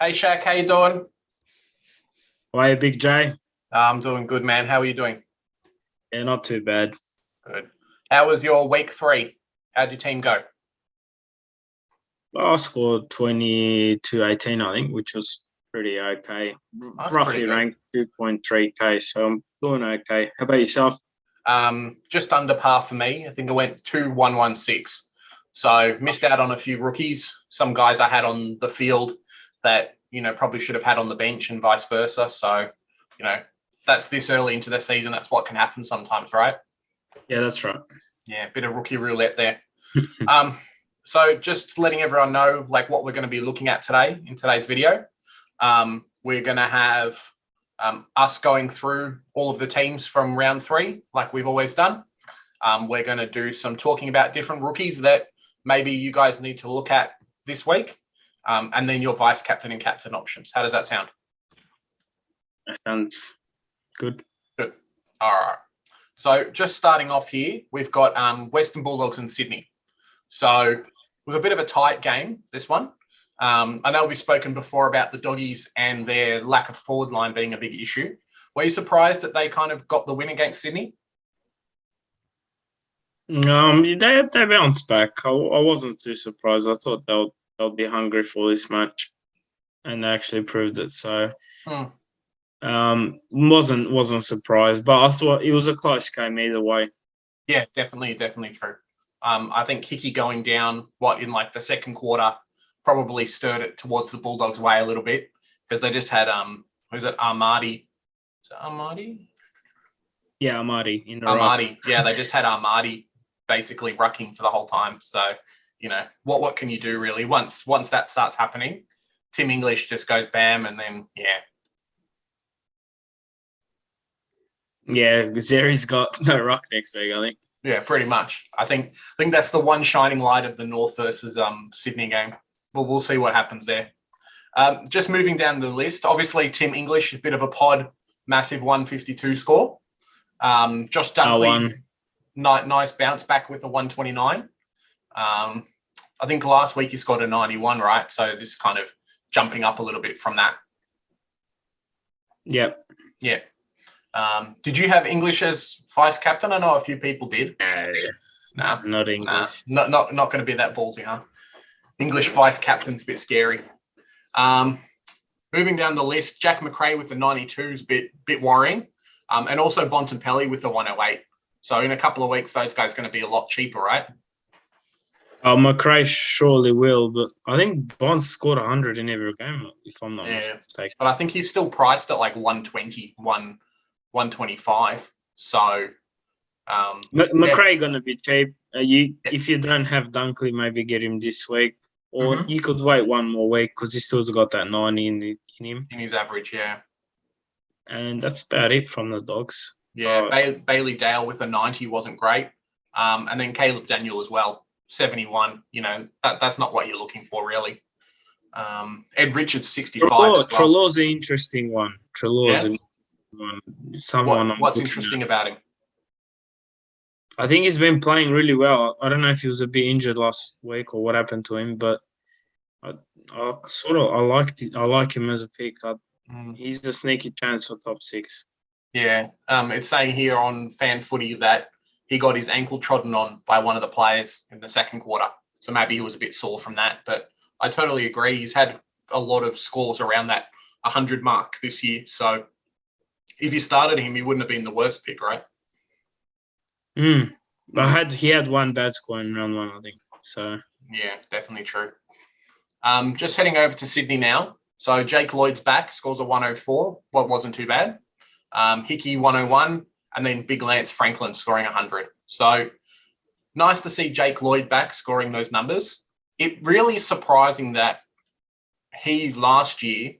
Hey Shaq, how you doing? Why, Big J? I'm doing good, man. How are you doing? Yeah, not too bad. Good. How was your week 3? How'd your team go? I scored 22-18, I think, which was pretty okay. That's Roughly pretty good. ranked 2.3K, so I'm doing okay. How about yourself? Just under par for me. I think I went 2-1-1-6. So missed out on a few rookies. Some guys I had on the field that, probably should have had on the bench and vice versa. So, that's this early into the season. That's what can happen sometimes, right? Yeah, that's right. Yeah, bit of rookie roulette there. So just letting everyone know, what we're going to be looking at today in today's video. We're going to have us going through all of the teams from round 3, like we've always done. We're going to do some talking about different rookies that maybe you guys need to look at this week, and then your vice captain and captain options. How does that sound? That sounds good. Good. All right. So just starting off here, we've got Western Bulldogs and Sydney. So it was a bit of a tight game, this one. I know we've spoken before about the Doggies and their lack of forward line being a big issue. Were you surprised that they kind of got the win against Sydney? They bounced back. I wasn't too surprised. I thought they'll be hungry for this match, and they actually proved it. So, wasn't surprised, but I thought it was a close game either way. Yeah, definitely true. I think Hickey going down in the second quarter probably stirred it towards the Bulldogs' way a little bit, because they just had who's it, Armadi? Is it Armadi? Yeah, Armadi in the Armadi. Yeah, they just had Armadi basically rucking for the whole time. So, what can you do really? Once that starts happening, Tim English just goes bam, and then Yeah, Zeri's got no ruck next week, I think. Yeah, pretty much. I think that's the one shining light of the North versus Sydney game. But we'll see what happens there. Just moving down the list, obviously Tim English is a bit of a pod, massive 152 score. Josh Dunkley, nice bounce back with a 129. I think last week he scored a 91, right? So this is kind of jumping up a little bit from that. Yep. Yeah. Did you have English as vice captain? I know a few people did. No, not English. Not going to be that ballsy, huh? English vice captain's a bit scary. Moving down the list, Jack McRae with the 92 is a bit worrying, and also Bontempelli with the 108. So in a couple of weeks, those guys are going to be a lot cheaper, right? McRae surely will, but I think Bond scored 100 in every game, if I'm not mistaken. But I think he's still priced at 120, 125. So McRae going to be cheap. If you don't have Dunkley, maybe get him this week. Or you could wait one more week because he still's got that 90 in him. In his average, yeah. And that's about it from the Dogs. Yeah, Bailey Dale with a 90 wasn't great. And then Caleb Daniel as well, 71. That's not what you're looking for, really. Ed Richards, 65 as well. Treloar's an interesting one. What's interesting about him? I think he's been playing really well. I don't know if he was a bit injured last week or what happened to him, but I like him as a pick. He's a sneaky chance for top 6. Yeah, it's saying here on Fan Footy that he got his ankle trodden on by one of the players in the second quarter. So maybe he was a bit sore from that. But I totally agree. He's had a lot of scores around that 100 mark this year. So if you started him, he wouldn't have been the worst pick, right? He had one bad score in round 1, I think. So yeah, definitely true. Just heading over to Sydney now. So Jake Lloyd's back, scores a 104. Well, wasn't too bad. Hickey 101, and then Big Lance Franklin scoring 100. So nice to see Jake Lloyd back scoring those numbers. It really is surprising that he last year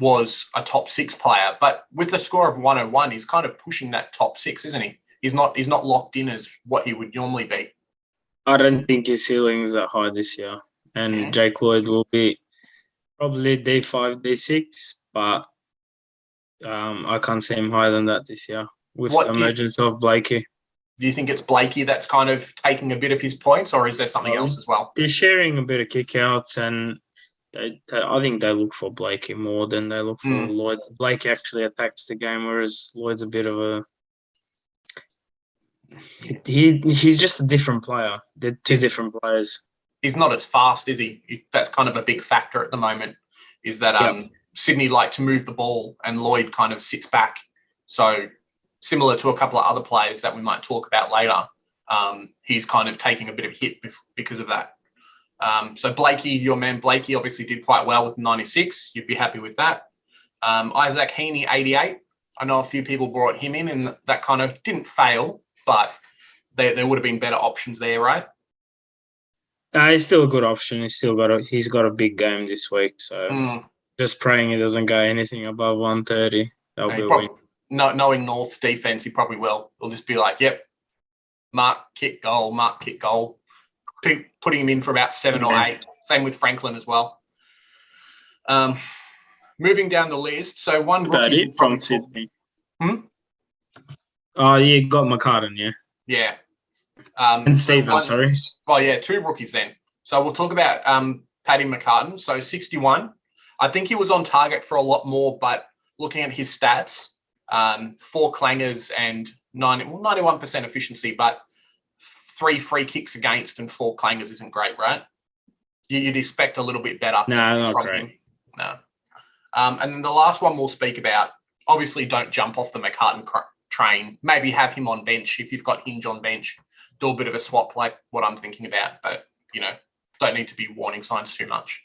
was a top 6 player, but with the score of 101, he's kind of pushing that top 6, isn't he? He's not locked in as what he would normally be. I don't think his ceiling is that high this year. And Jake Lloyd will be probably D5, D6, but I can't see him higher than that this year with the emergence of Blakey. Do you think it's Blakey that's kind of taking a bit of his points, or is there something else as well? They're sharing a bit of kickouts, and I think they look for Blakey more than they look for Lloyd. Blakey actually attacks the game, whereas Lloyd's a bit of a. He's just a different player. They're two different players. He's not as fast, is he? That's kind of a big factor at the moment. Is that Sydney like to move the ball and Lloyd kind of sits back. So similar to a couple of other players that we might talk about later, he's kind of taking a bit of hit because of that. So Blakey, your man Blakey, obviously did quite well with 96. You'd be happy with that. Isaac Heaney, 88. I know a few people brought him in and that kind of didn't fail, but there would have been better options there, right? He's still a good option. He's got a big game this week, so just praying he doesn't go anything above 130. That'll be a win. Knowing North's defense, he probably will. He'll just be like, yep, mark, kick, goal, mark, kick, goal. Putting him in for about 7 or 8. Same with Franklin as well. Moving down the list, so one rookie from Sydney. Oh, you got Mccarten, yeah. Yeah. And Stephen, sorry. Oh, yeah, 2 rookies then. So we'll talk about Paddy Mccarten. So 61. I think he was on target for a lot more, but looking at his stats, 4 clangers and 91% efficiency, but 3 free kicks against and 4 clangers isn't great, right? You'd expect a little bit better. No, not great. Him. No. And then the last one we'll speak about, obviously don't jump off the Mccarten train. Maybe have him on bench if you've got Hinge on bench. Do a bit of a swap like what I'm thinking about, but, don't need to be warning signs too much.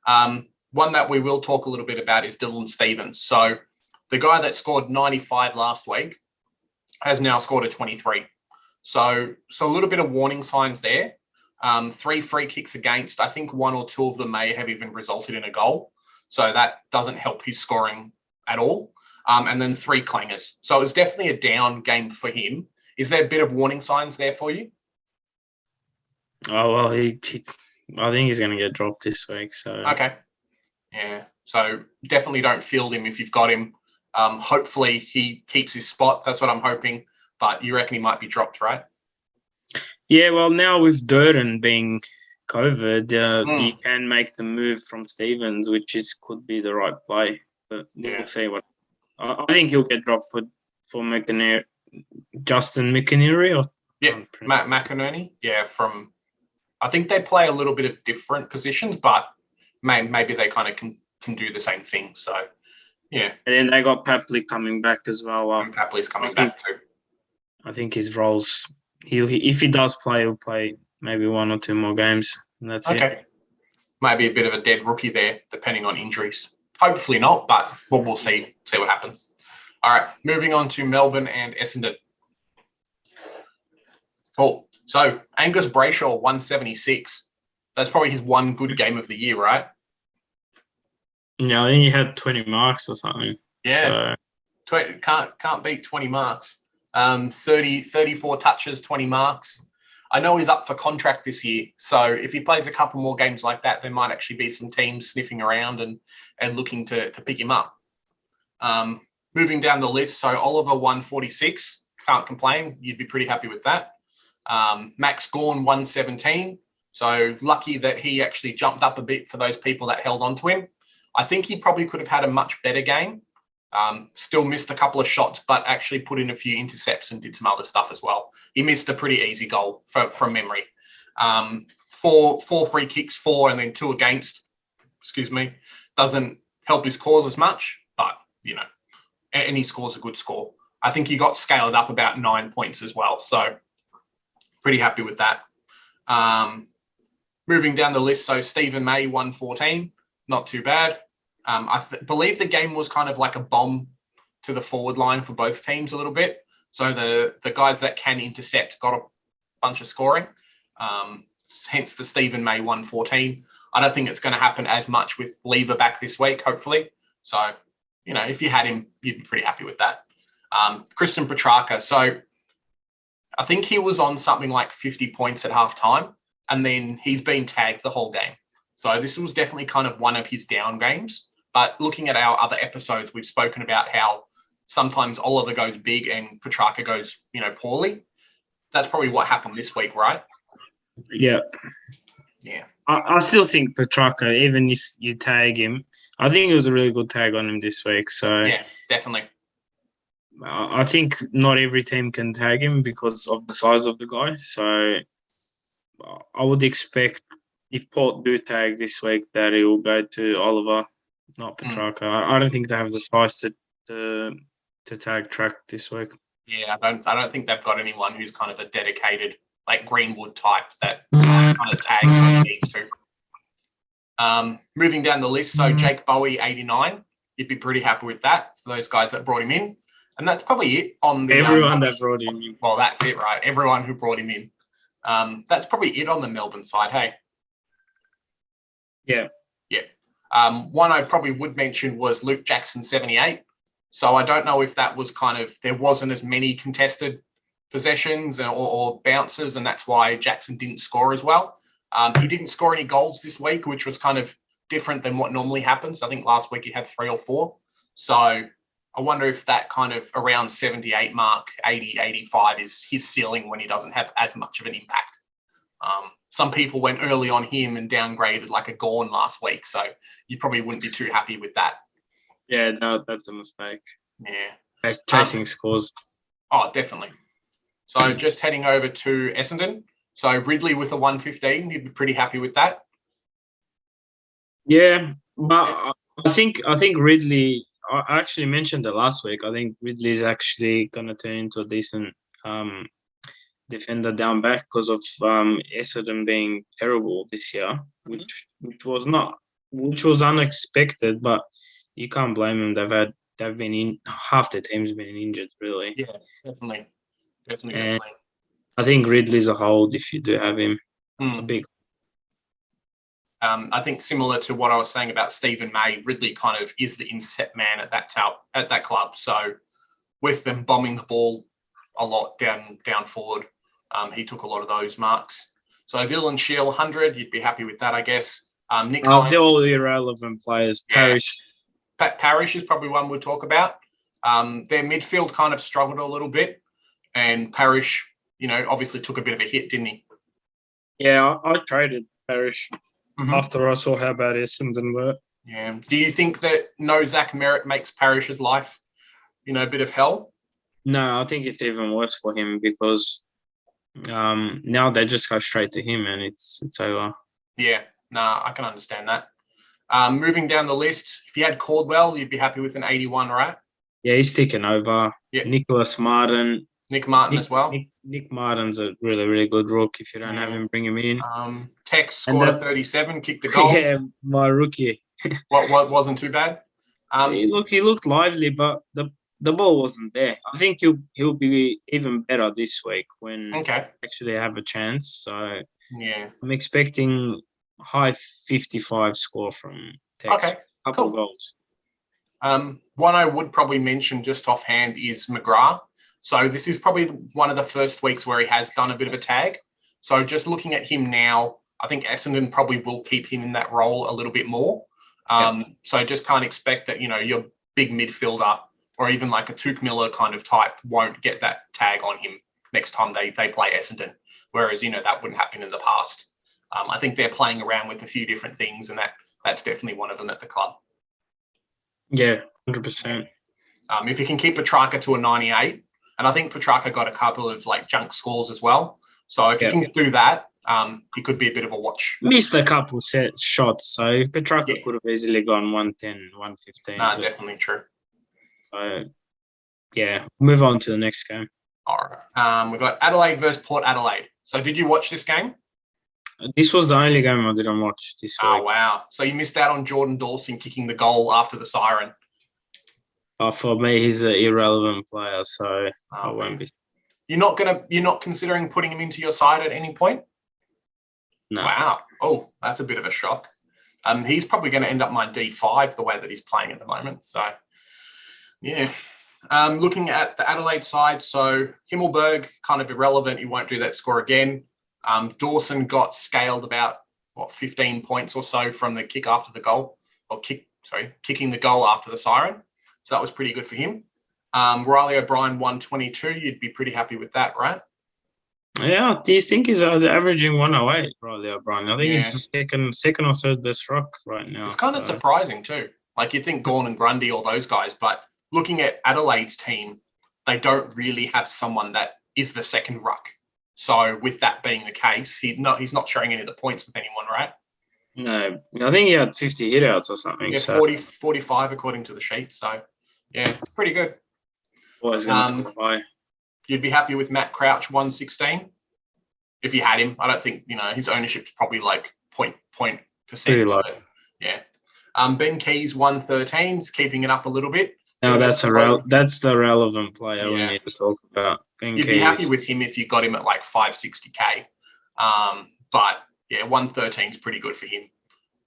One that we will talk a little bit about is Dylan Stephens. So the guy that scored 95 last week has now scored a 23. So a little bit of warning signs there. 3 free kicks against. I think 1 or 2 of them may have even resulted in a goal. So that doesn't help his scoring at all. And then 3 clangers. So it's definitely a down game for him. Is there a bit of warning signs there for you? Oh, well, I think he's going to get dropped this week. So okay. Yeah. So definitely don't field him if you've got him. Hopefully he keeps his spot. That's what I'm hoping. But you reckon he might be dropped, right? Yeah, well, now with Durden being COVID, you can make the move from Stephens, which could be the right play. But we'll see what. I think he'll get dropped for McInerney, Justin McInerney, or McInerney. Yeah, I think they play a little bit of different positions, but maybe they kind of can do the same thing. So yeah. And then they got Papley coming back as well. Papley's coming back too. I think his roles. If he does play, he'll play maybe 1 or 2 more games, and that's it. Maybe a bit of a dead rookie there, depending on injuries. Hopefully not, but we'll see what happens. All right, moving on to Melbourne and Essendon. Cool. So Angus Brayshaw, 176. That's probably his one good game of the year, right? Yeah, I think he had 20 marks or something. Yeah, so. Can't beat 20 marks. 34 touches, 20 marks. I know he's up for contract this year, so if he plays a couple more games like that, there might actually be some teams sniffing around and looking to pick him up. Moving down the list, so Oliver, 146. Can't complain. You'd be pretty happy with that. Max Gawn, 117. So lucky that he actually jumped up a bit for those people that held on to him. I think he probably could have had a much better game. Still missed a couple of shots, but actually put in a few intercepts and did some other stuff as well. He missed a pretty easy goal from memory. 4 free kicks, 4 and then 2 against. Doesn't help his cause as much, but, any score's a good score. I think he got scaled up about 9 points as well. So pretty happy with that. Moving down the list, so Stephen May, 114. Not too bad. I believe the game was kind of like a bomb to the forward line for both teams a little bit. So the guys that can intercept got a bunch of scoring. Hence the Stephen May 114. I don't think it's going to happen as much with Lever back this week, hopefully. So, if you had him, you'd be pretty happy with that. Kristen Petraka. So I think he was on something like 50 points at halftime, and then he's been tagged the whole game. So this was definitely kind of one of his down games. But looking at our other episodes, we've spoken about how sometimes Oliver goes big and Petraka goes, poorly. That's probably what happened this week, right? Yeah. Yeah. I still think Petraka, even if you tag him, I think it was a really good tag on him this week. So Yeah, definitely. I think not every team can tag him because of the size of the guy. So I would expect if Port do tag this week that it will go to Oliver, not Petraka. I don't think they have the size to tag Track this week. Yeah, I don't think they've got anyone who's kind of a dedicated like Greenwood type that kind of tags when he needs to. Moving down the list, so Jake Bowie 89, you'd be pretty happy with that for those guys that brought him in, and that's probably it on the everyone that brought him in. Well, that's it, right? Everyone who brought him in. That's probably it on the Melbourne side. Hey. Yeah. One I probably would mention was Luke Jackson 78. So I don't know if that was kind of, there wasn't as many contested possessions or bounces, and that's why Jackson didn't score as well. He didn't score any goals this week, which was kind of different than what normally happens. I think last week he had 3 or 4. So I wonder if that kind of around 78 mark, 80, 85 is his ceiling when he doesn't have as much of an impact. Some people went early on him and downgraded like a Gorn last week. So you probably wouldn't be too happy with that. Yeah, no, that's a mistake. Yeah. Chasing scores. Oh, definitely. So just heading over to Essendon. So Ridley with a 115, you'd be pretty happy with that? Yeah, but I think Ridley, I actually mentioned it last week. I think Ridley is actually going to turn into a decent defender down back because of Essendon being terrible this year, which was unexpected, but you can't blame them. They've been in, half the team's been injured really. Yeah, definitely. I think Ridley's a hold if you do have him. A big. I think similar to what I was saying about Stephen May, Ridley kind of is the inset man at that club. So with them bombing the ball a lot down forward, he took a lot of those marks. So Dylan Shield 100, you'd be happy with that, I guess. Nick Hines, they're all irrelevant players. Parish. Parish is probably one we'll talk about. Their midfield kind of struggled a little bit, and Parish, obviously took a bit of a hit, didn't he? Yeah, I traded Parish after I saw how bad Essendon were. Yeah. Do you think that no Zach Merritt makes Parish's life, a bit of hell? No, I think it's even worse for him because now they just go straight to him and it's over. Yeah, I can understand that. Moving down the list, if you had Caldwell, you'd be happy with an 81, right? Yeah, he's taken over. Yeah. Nicholas Martin. Nick Martin as well. Nick Martin's a really, really good rook. If you don't have him, bring him in. Tex scored a 37, kicked the goal. Yeah, my rookie. What wasn't too bad? He looked lively, but the ball wasn't there. I think he'll be even better this week when actually have a chance. So yeah, I'm expecting high 55 score from Tex. Okay, couple goals. One I would probably mention just offhand is McGrath. So this is probably one of the first weeks where he has done a bit of a tag. So just looking at him now, I think Essendon probably will keep him in that role a little bit more. So just can't expect that, your big midfielder or even like a Tuke Miller kind of type won't get that tag on him next time they play Essendon. Whereas, that wouldn't happen in the past. I think they're playing around with a few different things, and that's definitely one of them at the club. Yeah, 100%. If you can keep Petraka to a 98, and I think Petraka got a couple of like junk scores as well. So if you can do that, he could be a bit of a watch. Missed a couple set shots, so Petraka could have easily gone 110, 115. Definitely true. So, move on to the next game. All right. We've got Adelaide versus Port Adelaide. So did you watch this game? This was the only game I didn't watch this week. Oh, wow. So you missed out on Jordan Dawson kicking the goal after the siren. For me, he's an irrelevant player, so I won't be. You're not considering putting him into your side at any point? No. Wow. Oh, that's a bit of a shock. He's probably going to end up my D5 the way that he's playing at the moment. So, yeah. Looking at the Adelaide side, so Himmelberg, kind of irrelevant. He won't do that score again. Dawson got scaled about, 15 points or so from the kick after the goal, kicking the goal after the siren. So that was pretty good for him. Riley O'Brien, 122. You'd be pretty happy with that, right? Yeah, do you think he's averaging 108 right there, Brian? I think Yeah. he's the second or third best rock right now. It's kind of surprising too. Like you'd think Gawn and Grundy, all those guys, but looking at Adelaide's team, they don't really have someone that is the second ruck. So with that being the case, he's not sharing any of the points with anyone, right? No, I think he had 50 hitouts or something. Yeah, so 45 according to the sheet. So yeah, it's pretty good. always going to score high. You'd be happy with Matt Crouch 116 if you had him. I don't think his ownership's probably like point percent. So, yeah. Ben Keys 113 is keeping it up a little bit. Now that's the relevant player we need to talk about. You'd be happy with him if you got him at like 560k. But yeah, 113 is pretty good for him.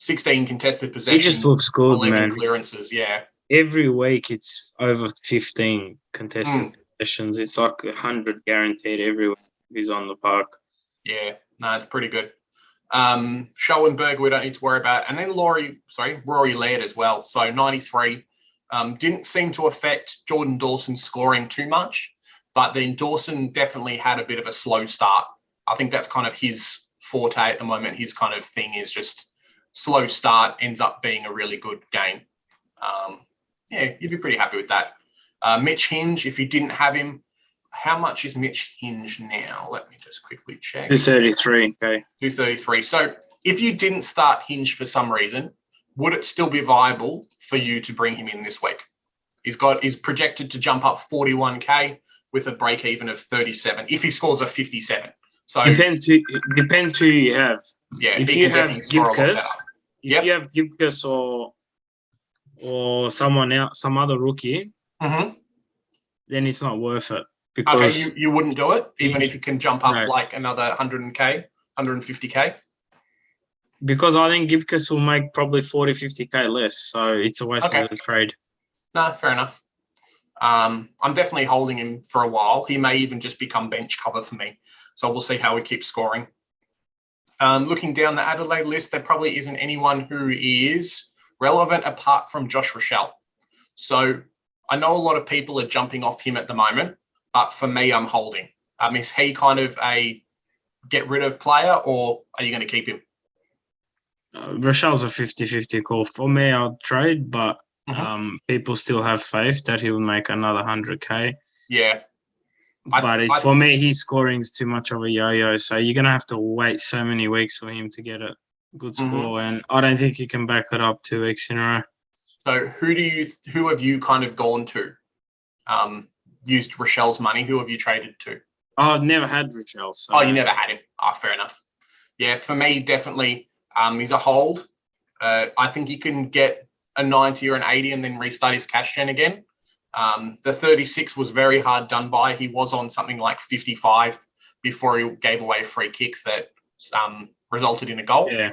16 contested possessions. He just looks good, 11 man. Clearances, yeah. Every week it's over 15 contested possessions. It's like 100 guaranteed every week if he's on the park. Yeah, no, it's pretty good. Schoenberg, we don't need to worry about. And then Rory Laird as well. So 93. Didn't seem to affect Jordan Dawson's scoring too much, but then Dawson definitely had a bit of a slow start. I think that's kind of his forte at the moment. His kind of thing is just slow start, ends up being a really good game. Yeah, you'd be pretty happy with that. Mitch Hinge, if you didn't have him, how much is Mitch Hinge now? Let me just quickly check. 233. Okay. 233. So if you didn't start Hinge for some reason, would it still be viable for you to bring him in this week? He's projected to jump up 41k with a break even of 37 if he scores a 57. So depends who you have. Yeah, if you have Gibkas, or someone else, some other rookie, then it's not worth it. Because you wouldn't do it even if you can jump up like another 100k, 150k. Because I think Gibkas will make probably 40, 50k less, so it's a waste of the trade. No, fair enough. I'm definitely holding him for a while. He may even just become bench cover for me. So we'll see how he keeps scoring. Looking down the Adelaide list, there probably isn't anyone who is relevant apart from Josh Rochelle. So I know a lot of people are jumping off him at the moment, but for me, I'm holding. Is he kind of a get rid of player, or are you going to keep him? Rochelle's a 50-50 call. For me, I'll trade, but people still have faith that he will make another 100k. Yeah. But for me, his scoring's too much of a yo-yo, so you're going to have to wait so many weeks for him to get a good score, and I don't think he can back it up 2 weeks in a row. So who have you kind of gone to? Used Rochelle's money? Who have you traded to? Oh, I've never had Rochelle. So. Oh, you never had him. Fair enough. Yeah, for me, definitely he's a hold. I think he can get a 90 or an 80 and then restart his cash gen again. The 36 was very hard done by. He was on something like 55 before he gave away a free kick that resulted in a goal. Yeah.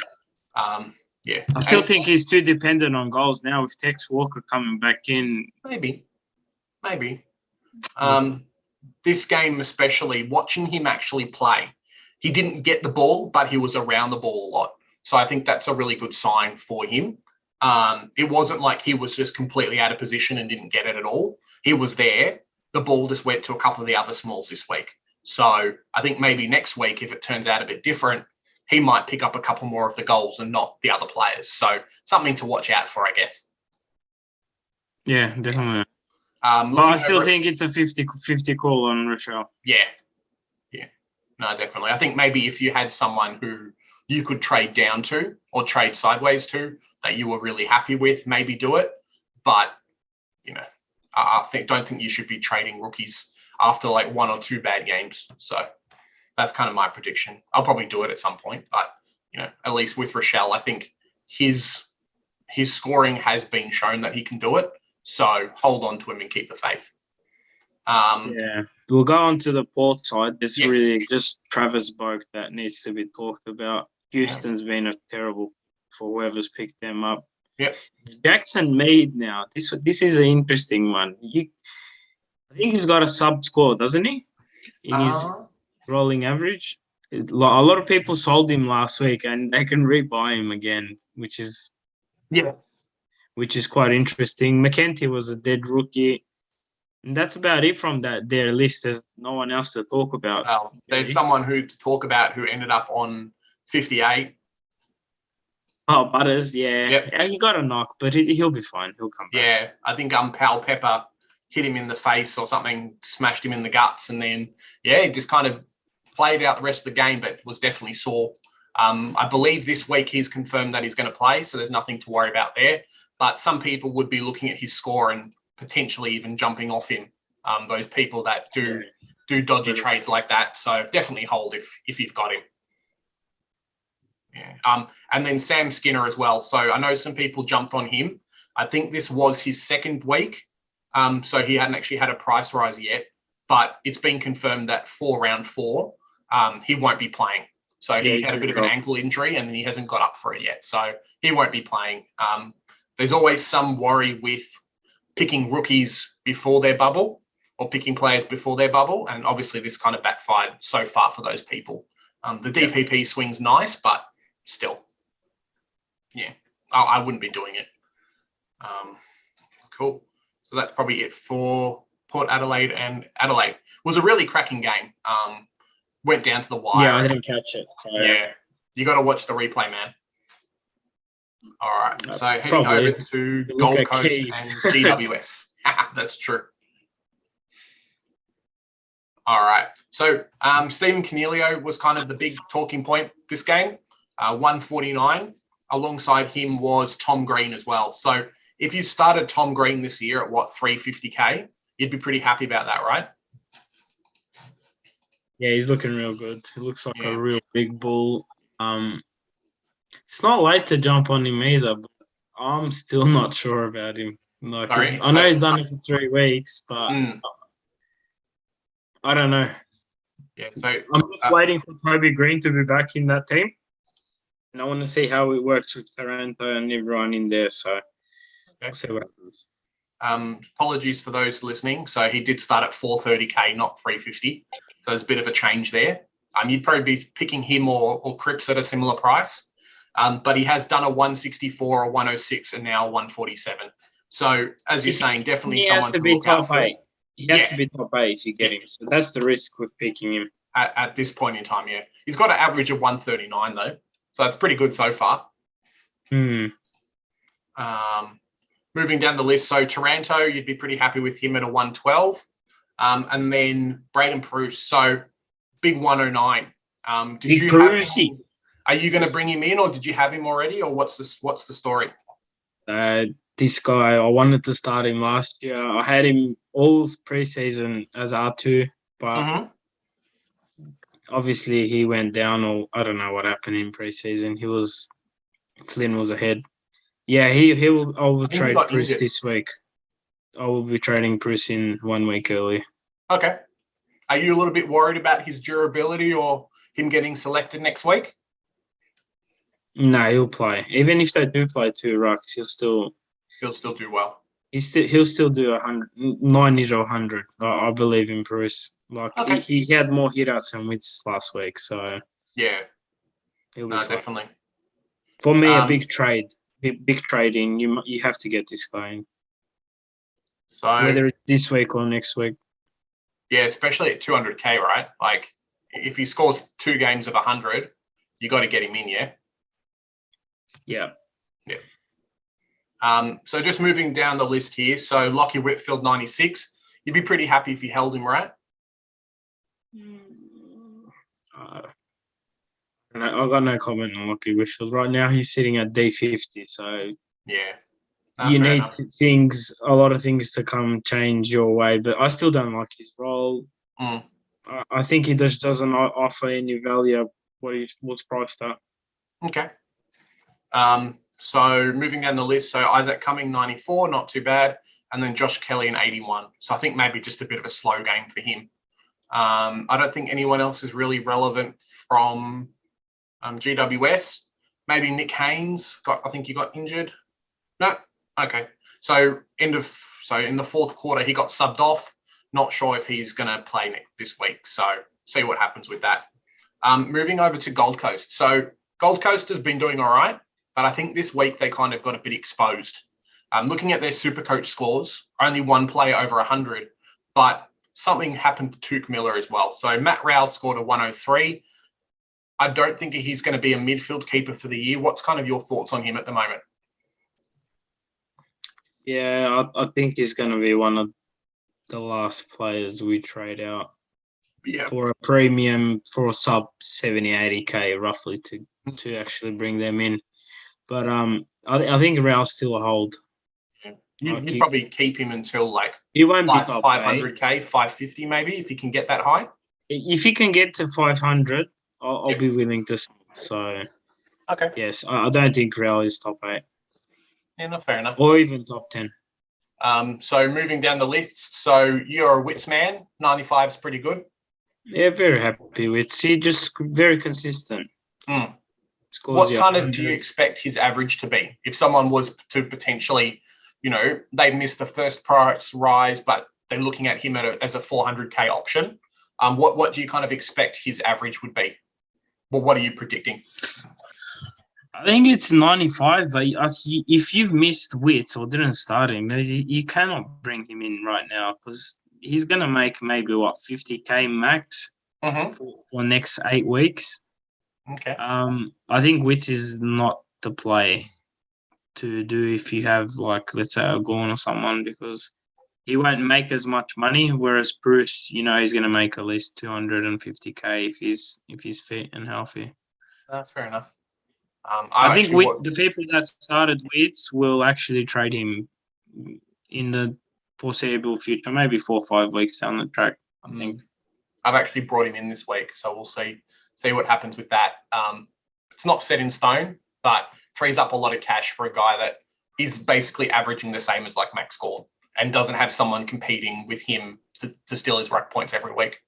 Yeah. I still think he's too dependent on goals now with Tex Walker coming back in. Maybe. This game especially, watching him actually play, he didn't get the ball, but he was around the ball a lot. So I think that's a really good sign for him. It wasn't like he was just completely out of position and didn't get it at all. He was there. The ball just went to a couple of the other smalls this week. So I think maybe next week, if it turns out a bit different, he might pick up a couple more of the goals and not the other players. So something to watch out for, I guess. Yeah, definitely. But I still think it's a 50-50 call on Rochelle. Yeah. No, definitely. I think maybe if you had someone who you could trade down to or trade sideways to that you were really happy with, maybe do it. But, I don't think you should be trading rookies after like 1 or 2 bad games. So that's kind of my prediction. I'll probably do it at some point, but, at least with Rochelle, I think his scoring has been shown that he can do it. So hold on to him and keep the faith. Yeah. We'll go on to the Port side. It's really just Travis Boak that needs to be talked about. Houston's been a terrible for whoever's picked them up. Yep. Jackson Mead now. This is an interesting one. I think he's got a sub score, doesn't he? In his rolling average. A lot of people sold him last week and they can rebuy him again, which is quite interesting. McKenty was a dead rookie. And that's about it from their list. There's no one else to talk about. There's someone who to talk about who ended up on 58. Oh, Butters, yeah. Yep. Yeah, he got a knock, but he'll be fine. He'll come back. Yeah, I think Pal Pepper hit him in the face or something, smashed him in the guts, and then, he just kind of played out the rest of the game, but was definitely sore. I believe this week he's confirmed that he's going to play, so there's nothing to worry about there. But some people would be looking at his score and potentially even jumping off him, those people that do dodgy trades like that. So definitely hold if you've got him. Yeah. And then Sam Skinner as well. So I know some people jumped on him. I think this was his second week. So he hadn't actually had a price rise yet, but it's been confirmed that for round 4, he won't be playing. So he had a bit of an ankle injury and he hasn't got up for it yet. So he won't be playing. There's always some worry with picking rookies before their bubble or picking players before their bubble. And obviously this kind of backfired so far for those people. The DPP swing's nice, but still, I wouldn't be doing it. Cool. So that's probably it for Port Adelaide and Adelaide. It was a really cracking game. Went down to the wire. Yeah, I didn't catch it. So. Yeah, you got to watch the replay, man. All right. So heading over to Gold Coast and GWS. That's true. All right. So Stephen Cornelio was kind of the big talking point this game. 149. Alongside him was Tom Green as well. So if you started Tom Green this year at 350K, you'd be pretty happy about that, right? Yeah, he's looking real good. He looks like a real big bull. It's not late to jump on him either, but I'm still not sure about him. Like, I know he's done it for 3 weeks, but I don't know. Yeah, so I'm just waiting for Toby Green to be back in that team. And I want to see how it works with Taranto and everyone in there. So we'll see what happens. Apologies for those listening. So he did start at 430K, not 350. So there's a bit of a change there. You'd probably be picking him or Cripps at a similar price. But he has done a 164, a 106, and now 147. So as you're saying, definitely someone to be top 8. He has to be top 8 if you get him. So that's the risk with picking him. At this point in time, yeah. He's got an average of 139, though. So that's pretty good so far. Moving down the list, so Taranto, you'd be pretty happy with him at a 112. And then Braden Bruce, so big 109. Are you going to bring him in, or did you have him already, or what's the story? This guy, I wanted to start him last year. I had him all preseason as R2, but obviously he went down, or I don't know what happened in preseason. Flynn was ahead. Yeah, I will trade Bruce this week. I will be trading Bruce in 1 week early. Okay. Are you a little bit worried about his durability or him getting selected next week? No, he'll play. Even if they do play 2 rucks, he'll still do well. He'll still do 100, 90 to 100. I believe in Bruce. Like he had more hit-outs than wins last week, so yeah, he'll be fine. Definitely. For me, a big trading. You have to get this guy in. So whether it's this week or next week. Yeah, especially at 200K, right? Like if he scores 2 games of 100, you got to get him in, yeah. Yeah. So just moving down the list here. So Lockie Whitfield, 96. You'd be pretty happy if you held him, right? I've got no comment on Lockie Whitfield. Right now, he's sitting at D50. So yeah, you need a lot of things to come change your way. But I still don't like his role. I think he just doesn't offer any value of what's priced at. Okay. So moving down the list, so Isaac Cumming, 94, not too bad. And then Josh Kelly, an 81. So I think maybe just a bit of a slow game for him. I don't think anyone else is really relevant from GWS. Maybe Nick Haynes, I think he got injured. No? Okay. So in the 4th quarter, he got subbed off. Not sure if he's going to play this week. So see what happens with that. Moving over to Gold Coast. So Gold Coast has been doing all right, but I think this week they kind of got a bit exposed. Looking at their Supercoach scores, only 1 player over 100, but something happened to Tuke Miller as well. So Matt Rowell scored a 103. I don't think he's going to be a midfield keeper for the year. What's kind of your thoughts on him at the moment? Yeah, I think he's going to be one of the last players we trade out for a premium for a sub 70, 80K roughly to actually bring them in. But I think Rao's still a hold. You'd probably keep him until like he won't be top 500K, 550 maybe, if he can get that high. If he can get to 500, I'll be willing to. So, okay. Yes, I don't think Real is top 8. Yeah, not fair enough. Or even top 10. So moving down the list, so you're a Wits man. 95 is pretty good. Yeah, very happy with. He just very consistent. What kind of do you expect his average to be? If someone was to potentially, they missed the first price rise, but they're looking at him as a 400K option. What do you kind of expect his average would be? Well, what are you predicting? I think it's 95, but if you've missed Wits or didn't start him, you cannot bring him in right now because he's going to make maybe, 50K max for next 8 weeks. Okay. I think Wits is not the play to do if you have, let's say, a Gorn or someone because he won't make as much money, whereas Bruce, he's going to make at least 250K if he's fit and healthy. Fair enough. I think the people that started Wits will actually trade him in the foreseeable future, maybe 4 or 5 weeks down the track, I think. I've actually brought him in this week, so we'll see what happens with that. It's not set in stone, but frees up a lot of cash for a guy that is basically averaging the same as like Max Gorn and doesn't have someone competing with him to steal his ruck points every week.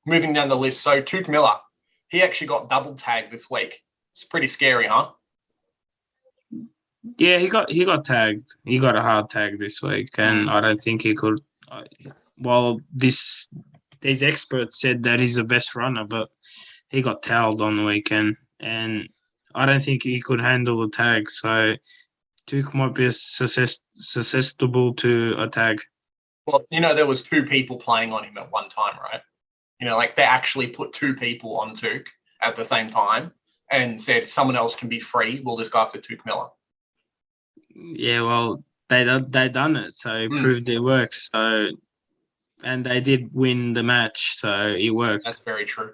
Moving down the list, so Tuke Miller, he actually got double tagged this week. It's pretty scary, huh? Yeah, he got tagged. He got a hard tag this week, and I don't think he could. These experts said that he's the best runner, but he got towelled on the weekend, and I don't think he could handle the tag. So Duke might be susceptible to a tag. Well, there was 2 people playing on him at one time, right? They actually put 2 people on Duke at the same time and said someone else can be free. We'll just go after Tuke Miller. Yeah, well, they done it, so it proved it works. So, and they did win the match, so it worked. That's very true.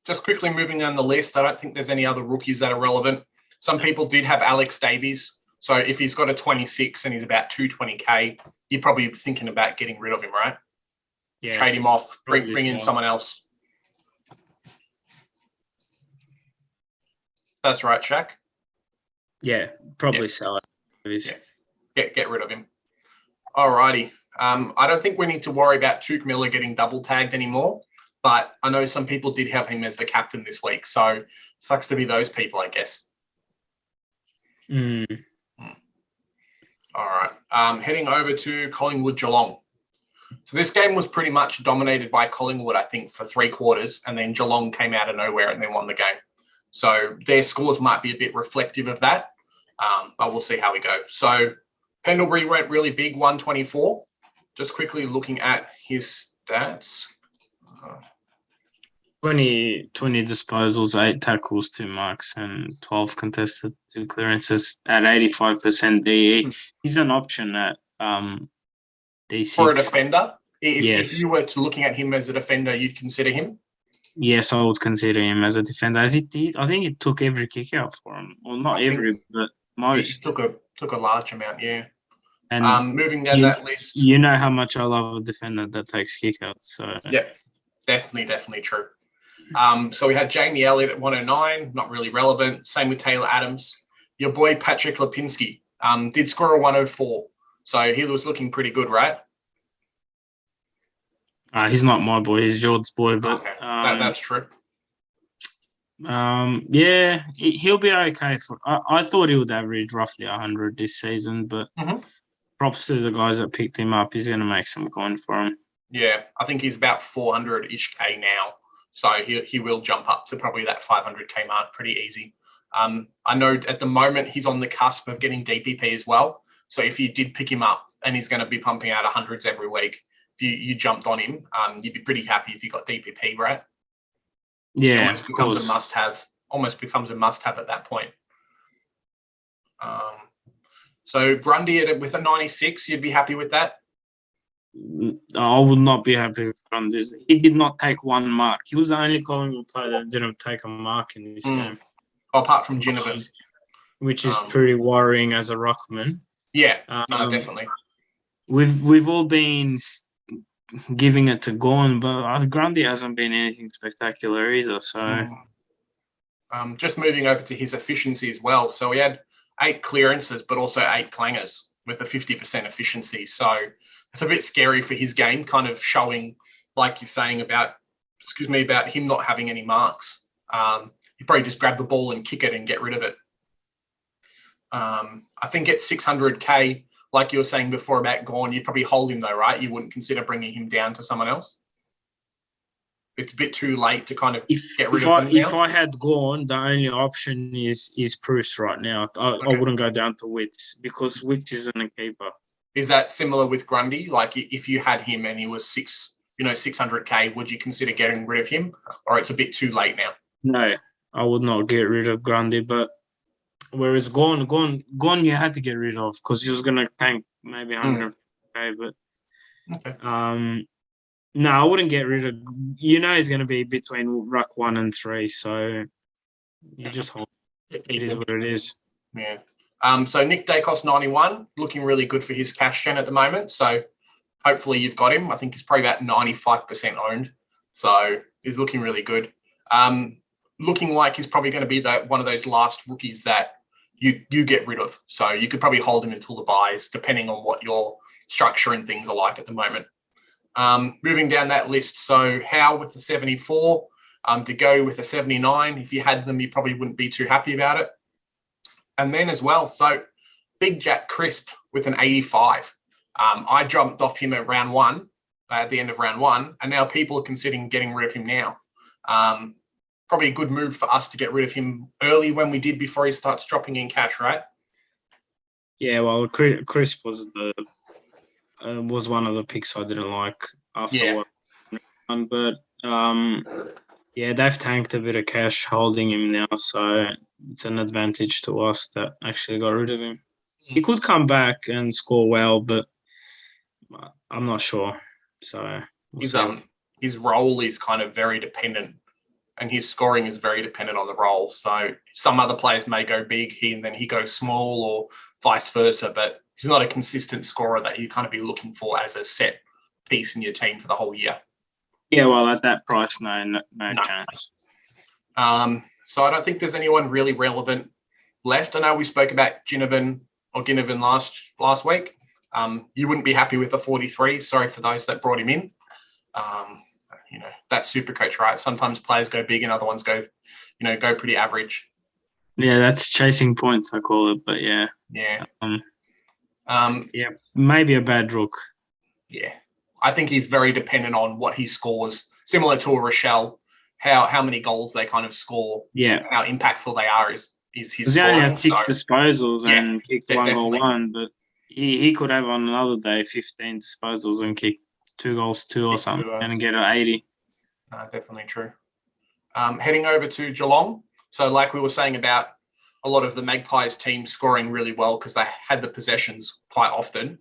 Just quickly moving down the list, I don't think there's any other rookies that are relevant. Some people did have Alex Davies. So if he's got a 26 and he's about 220K, you're probably thinking about getting rid of him, right? Yeah. Trade him off, bring in someone else. That's right, Shaq. Yeah, probably sell it. Yeah. Get rid of him. Alrighty. I don't think we need to worry about Tuke Miller getting double tagged anymore, but I know some people did have him as the captain this week, so sucks to be those people, I guess. All right. Heading over to Collingwood Geelong. So this game was pretty much dominated by Collingwood, I think, for 3 quarters, and then Geelong came out of nowhere and then won the game. So their scores might be a bit reflective of that, but we'll see how we go. So Pendlebury went really big, 124. Just quickly looking at his stats. 20 disposals, 8 tackles, 2 marks, and 12 contested, 2 clearances at 85% DE. He's an option at D6. For a defender? Yes. If you were looking at him as a defender, you'd consider him? Yes, I would consider him as a defender. I think he took every kick out for him. Well, not every, but most. He took a large amount, yeah. And moving down that list. You know how much I love a defender that takes kick outs. So. Yeah, definitely true. So we had Jamie Elliott at 109, not really relevant. Same with Taylor Adams. Your boy Patrick Lipinski did score a 104. So he was looking pretty good, right? He's not my boy. He's George's boy, but okay. That's true. Yeah, he'll be okay. I thought he would average roughly 100 this season, but props to the guys that picked him up. He's going to make some coin for him. Yeah, I think he's about 400-ish K now. So he will jump up to probably that 500K mark pretty easy. I know at the moment he's on the cusp of getting DPP as well. So if you did pick him up and he's going to be pumping out 100s every week. If you jumped on him, you'd be pretty happy if you got DPP, right? Yeah, Almost becomes a must-have. Almost becomes a must-have at that point. So Grundy with a 96, you'd be happy with that? I would not be happy on this. He did not take one mark. He was the only Collingwood player that didn't take a mark in this game. Apart from Ginnivan. Which is pretty worrying as a ruckman. Yeah, no, definitely. We've all been giving it to Gawn, but Grundy hasn't been anything spectacular either. So, just moving over to his efficiency as well. So we had 8 clearances, but also 8 clangers with a 50% efficiency. So it's a bit scary for his game, kind of showing, like you're saying about him not having any marks. You probably just grab the ball and kick it and get rid of it. I think at 600K, like you were saying before about Gawn, you'd probably hold him though, right? You wouldn't consider bringing him down to someone else? It's a bit too late to kind of get rid of him now. If I had Gawn, the only option is Bruce right now. I wouldn't go down to Witts because Witts isn't a keeper. Is that similar with Grundy? Like if you had him and he was 600K, would you consider getting rid of him, or it's a bit too late now? No, I would not get rid of Grundy, but whereas Gawn, you had to get rid of because he was going to tank maybe 100K, but no, I wouldn't get rid of. He's going to be between ruck 1 and 3, so you just hold. It is what it is. Yeah. So Nick Dacos 91, looking really good for his cash gen at the moment. So hopefully you've got him. I think he's probably about 95% owned. So he's looking really good. Looking like he's probably going to be one of those last rookies that you get rid of. So you could probably hold him until the buys, depending on what your structure and things are like at the moment. Moving down that list, so Howe with the 74, to go with the 79. If you had them, you probably wouldn't be too happy about it. And then as well, so Big Jack Crisp with an 85. I jumped off him at round 1, at the end of round 1, and now people are considering getting rid of him now. Probably a good move for us to get rid of him early when we did before he starts dropping in cash, right? Yeah, well, Crisp was one of the picks I didn't like after one, but they've tanked a bit of cash holding him now, so it's an advantage to us that actually got rid of him. He could come back and score well, but I'm not sure. So his role is kind of very dependent, and his scoring is very dependent on the role. So some other players may go big, and then he goes small, or vice versa. But he's not a consistent scorer that you kind of be looking for as a set piece in your team for the whole year. Yeah, well, at that price, no chance. So I don't think there's anyone really relevant left. I know we spoke about Ginnivan last week. You wouldn't be happy with the 43. Sorry for those that brought him in. That's Supercoach, right? Sometimes players go big and other ones go pretty average. Yeah, that's chasing points, I call it. But yeah. Yeah. Maybe a bad rook. Yeah. I think he's very dependent on what he scores, similar to a Rochelle, how many goals they kind of score, how impactful they are is his scoring. He only had 6 disposals and kicked 1 goal 1, but he could have on another day 15 disposals and kick 2 goals 2 or something and get an 80. Definitely true. Heading over to Geelong. So like we were saying about a lot of the Magpies teams scoring really well because they had the possessions quite often.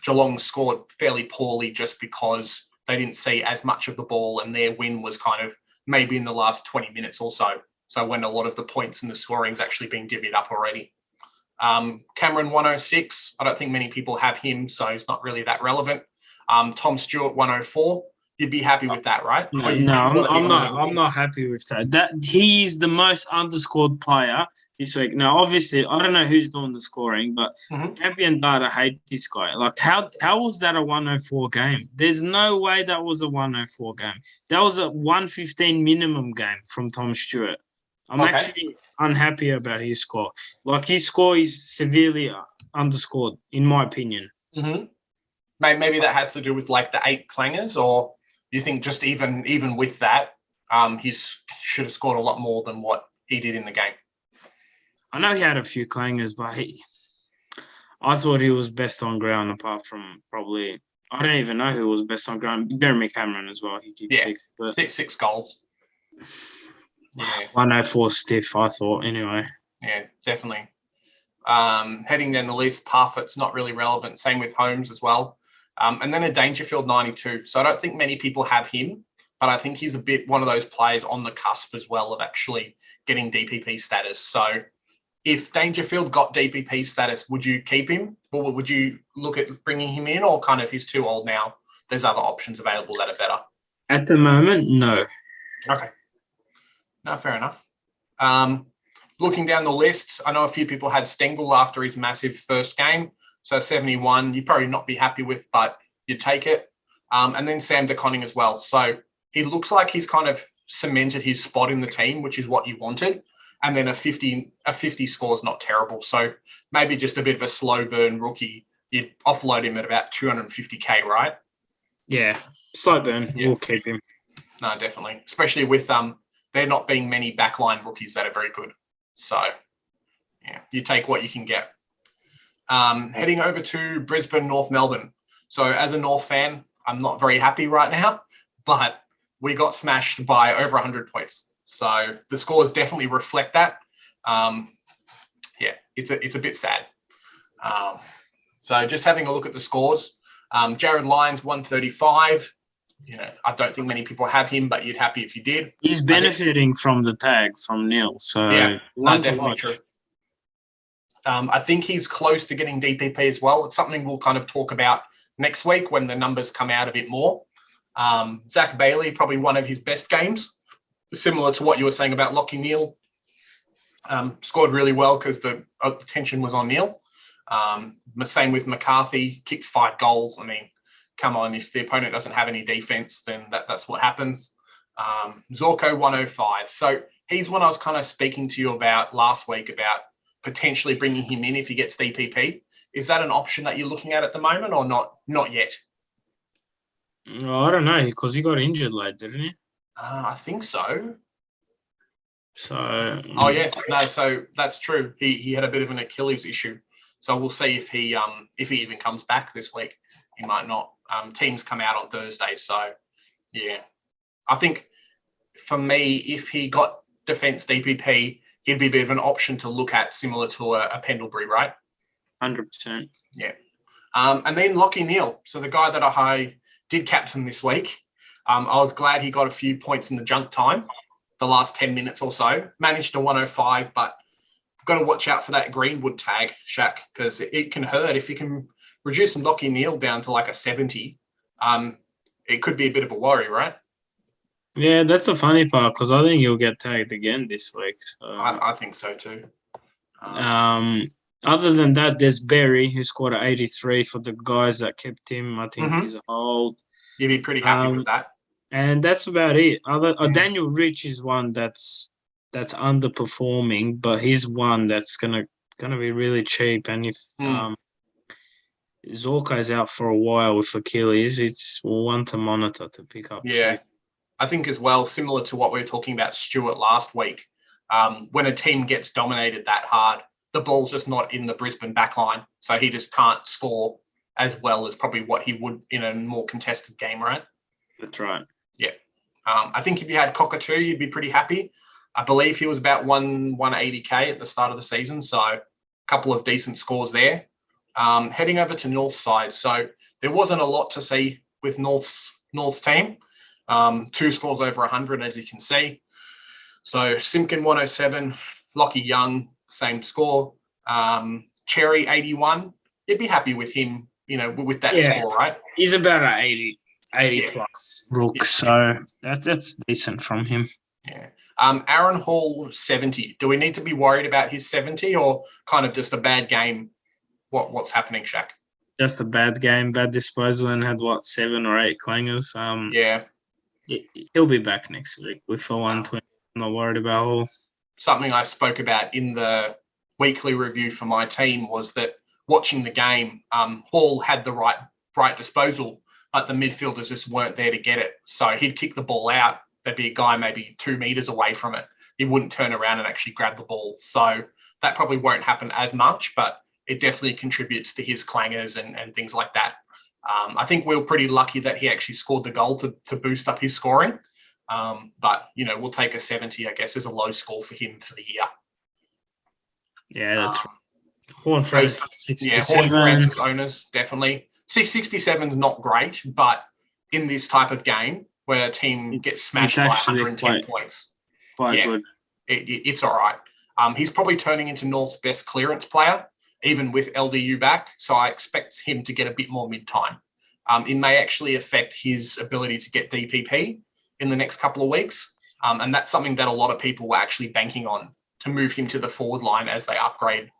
Geelong scored fairly poorly just because they didn't see as much of the ball, and their win was kind of maybe in the last 20 minutes or so. So when a lot of the points and the scoring is actually being divvied up already. Cameron 106. I don't think many people have him, so he's not really that relevant. Tom Stewart 104. You'd be happy with that, right? No, I'm not happy with that. That he's the most underscored player this week. Now, obviously, I don't know who's doing the scoring, but Champion Data hate this guy. Like, how was that a 104 game? There's no way that was a 104 game. That was a 115 minimum game from Tom Stewart. I'm actually unhappy about his score. Like, his score is severely underscored, in my opinion. Mm-hmm. Maybe that has to do with like the 8 clangers, or you think just even with that, he should have scored a lot more than what he did in the game? I know he had a few clangers, but I thought he was best on ground apart from probably, I don't even know who was best on ground. Jeremy Cameron as well. He kicked 6. But six goals. Yeah. 104 stiff, I thought, anyway. Yeah, definitely. Heading down the list, Parfitt's not really relevant. Same with Holmes as well. And then a Dangerfield 92. So I don't think many people have him, but I think he's a bit one of those players on the cusp as well of actually getting DPP status. So if Dangerfield got DPP status, would you keep him? Or would you look at bringing him in, or kind of he's too old now? There's other options available that are better. At the moment, no. Okay. No, fair enough. Looking down the list, I know a few people had Stengel after his massive first game. So 71, you'd probably not be happy with, but you'd take it. And then Sam De Koning as well. So he looks like he's kind of cemented his spot in the team, which is what you wanted. And then a 50 score is not terrible. So maybe just a bit of a slow burn rookie. You'd offload him at about 250K, right? Yeah, slow burn. Yeah. We'll keep him. No, definitely. Especially with there not being many backline rookies that are very good. So, yeah, you take what you can get. Heading over to Brisbane, North Melbourne. So as a North fan, I'm not very happy right now, but we got smashed by over 100 points. So the scores definitely reflect that. Yeah, it's a bit sad. So just having a look at the scores, Jared Lyons, 135. I don't think many people have him, but you'd happy if you did. He's benefiting from the tag from Neal. So yeah, definitely true. I think he's close to getting DPP as well. It's something we'll kind of talk about next week when the numbers come out a bit more. Zach Bailey, probably one of his best games, similar to what you were saying about Lockheed Neal. Scored really well because the attention was on Neal. Same with McCarthy, kicked 5 goals. I mean, come on, if the opponent doesn't have any defense, then that's what happens. Zorko, 105. So he's one I was kind of speaking to you about last week about potentially bringing him in if he gets DPP. Is that an option that you're looking at the moment or not? Not yet. I don't know, because he got injured late, didn't he? I think so. So. Oh yes, no. So that's true. He had a bit of an Achilles issue. So we'll see if he even comes back this week. He might not. Teams come out on Thursday, so yeah. I think for me, if he got defence DPP, he'd be a bit of an option to look at, similar to a Pendlebury, right? 100%. Yeah. And then Lockheed Neal. So the guy that I did captain this week, I was glad he got a few points in the junk time, the last 10 minutes or so. Managed to 105, but got to watch out for that Greenwood tag, Shaq, because it can hurt. If you can reduce Lockheed Neal down to like a 70, it could be a bit of a worry, right? Yeah, that's the funny part, because I think he'll get tagged again this week. So. I think so too. Other than that, there's Barry, who scored an 83 for the guys that kept him. I think he's old. You'd be pretty happy with that. And that's about it. Daniel Rich is one that's underperforming, but he's one that's gonna be really cheap. And if Zorka is out for a while with Achilles, it's one to monitor to pick up. Yeah, cheap. I think as well, similar to what we were talking about Stewart last week, when a team gets dominated that hard, the ball's just not in the Brisbane backline, so he just can't score as well as probably what he would in a more contested game, right? That's right. Yeah. I think if you had Cockatoo, you'd be pretty happy. I believe he was about 180K at the start of the season, so a couple of decent scores there. Heading over to North side, so there wasn't a lot to see with North's team. 2 scores over 100, as you can see. So Simpkin 107, Lockie Young, same score. Cherry 81. You'd be happy with him, with that score, right? He's about an 80 plus rook, so that's decent from him. Yeah. Aaron Hall 70. Do we need to be worried about his 70 or kind of just a bad game? What's happening, Shaq? Just a bad game, bad disposal, and had 7 or 8 clangers. Yeah. He'll be back next week with a 120. I'm not worried about Hall. Something I spoke about in the weekly review for my team was that watching the game, Hall had the right disposal, but the midfielders just weren't there to get it. So he'd kick the ball out. There'd be a guy maybe 2 meters away from it. He wouldn't turn around and actually grab the ball. So that probably won't happen as much, but it definitely contributes to his clangers and things like that. I think we were pretty lucky that he actually scored the goal to boost up his scoring. But, we'll take a 70, I guess, as a low score for him for the year. Yeah, that's right. Horn Horn Francis owners, definitely. 667 is not great, but in this type of game where a team gets smashed by 110 points, quite good. It's all right. He's probably turning into North's best clearance player, even with LDU back. So I expect him to get a bit more mid-time. It may actually affect his ability to get DPP in the next couple of weeks. And that's something that a lot of people were actually banking on to move him to the forward line as they upgrade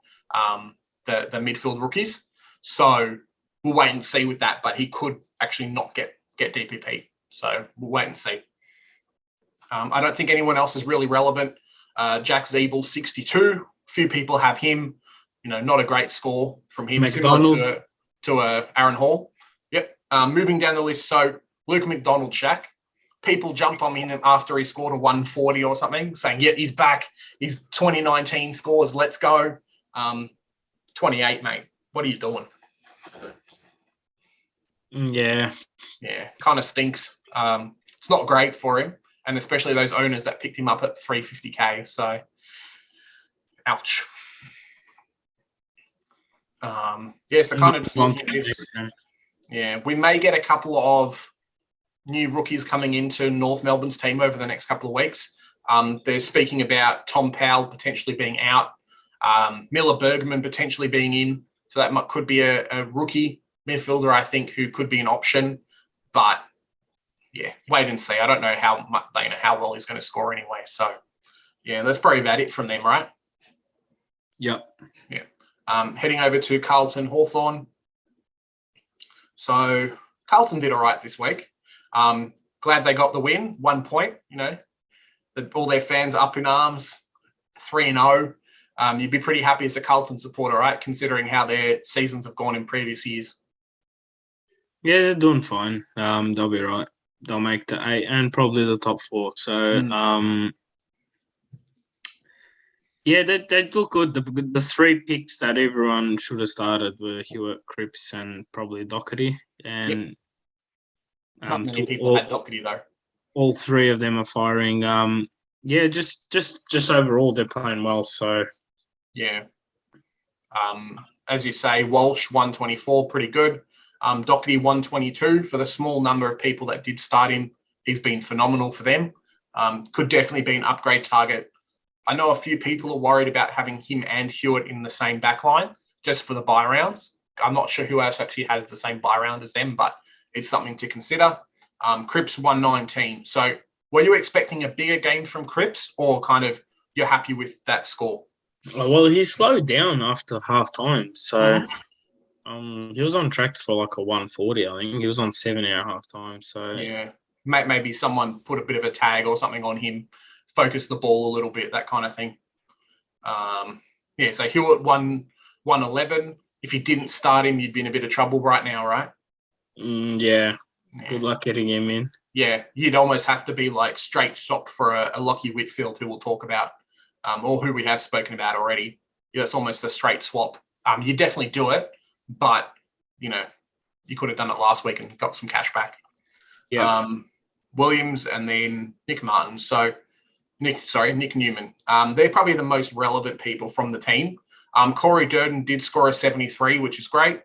the midfield rookies. So we'll wait and see with that, but he could actually not get DPP. So we'll wait and see. I don't think anyone else is really relevant. Jack Zeeble, 62. Few people have him. Not a great score from him. Mcdonald. Similar to Aaron Hall. Yep. Moving down the list. So Luke Mcdonald, Shaq. People jumped on him after he scored a 140 or something, saying, yeah, he's back. He's 2019 scores. Let's go. 28, mate. What are you doing? Yeah. Yeah, kind of stinks. It's not great for him, and especially those owners that picked him up at 350K. So, ouch. So kind of just looking at this. Yeah, we may get a couple of new rookies coming into North Melbourne's team over the next couple of weeks. They're speaking about Tom Powell potentially being out, Miller Bergman potentially being in. So that could be a rookie midfielder, I think, who could be an option. But yeah, wait and see. I don't know how well he's going to score anyway. So yeah, that's probably about it from them, right? Yep. Yeah. Heading over to Carlton Hawthorn. So Carlton did all right this week. Glad they got the win, 1 point. All their fans are up in arms, 3-0. You'd be pretty happy as a Carlton supporter, right? Considering how their seasons have gone in previous years. Yeah, they're doing fine. They'll be right. They'll make the 8 and probably the top 4. So, yeah, they look good. The 3 picks that everyone should have started were Hewitt, Cripps, and probably Doherty. And not many people had Doherty though. All 3 of them are firing. Just overall they're playing well. So yeah. As you say, Walsh 124, pretty good. Doherty 122 for the small number of people that did start him. He's been phenomenal for them. Could definitely be an upgrade target. I know a few people are worried about having him and Hewitt in the same backline just for the buy rounds. I'm not sure who else actually has the same buy round as them, but it's something to consider. Cripps 119. So were you expecting a bigger game from Cripps, or kind of you're happy with that score? Well, he slowed down after half time. So he was on track for like a 140, I think. He was on 70 at half time. So yeah, maybe someone put a bit of a tag or something on him, focus the ball a little bit, that kind of thing. So Hewitt 111. If you didn't start him, you'd be in a bit of trouble right now, right? Yeah. Good luck getting him in. Yeah, you'd almost have to be like straight shop for a Lockie Whitfield, who we'll talk about, or who we have spoken about already. Yeah, it's almost a straight swap. You definitely do it, but you could have done it last week and got some cash back. Yeah. Williams and then Nick Martin. So Nick Newman. They're probably the most relevant people from the team. Corey Durden did score a 73, which is great,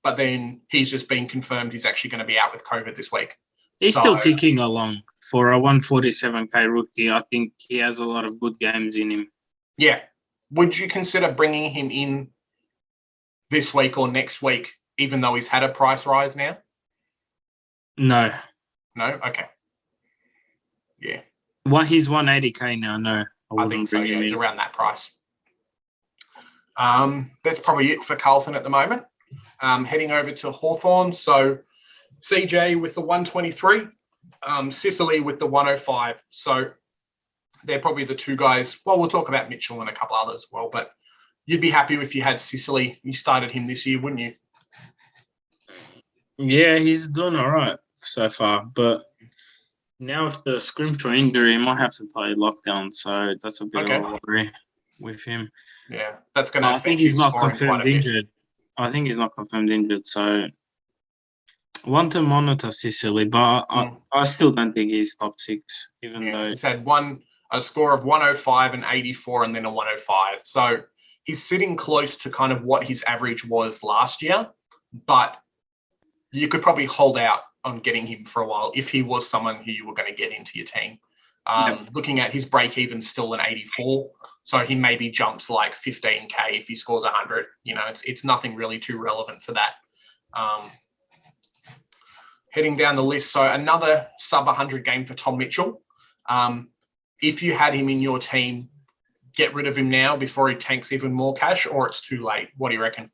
but then he's just been confirmed he's actually going to be out with COVID this week. He's still ticking along. For a 147K rookie, I think he has a lot of good games in him. Yeah. Would you consider bringing him in this week or next week, even though he's had a price rise now? No. No? Okay. Yeah. He's 180K now. No, I think so. Yeah, he's around that price. That's probably it for Carlton at the moment. Heading over to Hawthorn. So CJ with the 123, Sicily with the 105. So they're probably the 2 guys. Well, we'll talk about Mitchell and a couple others as well, but you'd be happy if you had Sicily. You started him this year, wouldn't you? Yeah, he's doing all right so far, but now with the Scrimshaw injury, he might have to play lockdown, so that's a bit of a worry. with him. Yeah, that's going to I affect think he's his not scoring quite confirmed a bit. injured. I think he's not confirmed injured, so one to monitor Sicily, but I still don't think he's top 6, even though he's had a score of 105 and 84 and then a 105. So he's sitting close to kind of what his average was last year, but you could probably hold out on getting him for a while if he was someone who you were going to get into your team. Looking at his break even still an 84, so he maybe jumps like 15k if he scores 100. You know, it's nothing really too relevant for that. Heading down the list, so another sub 100 game for Tom Mitchell. If you had him in your team, get rid of him now before he tanks even more cash, or it's too late. What do you reckon?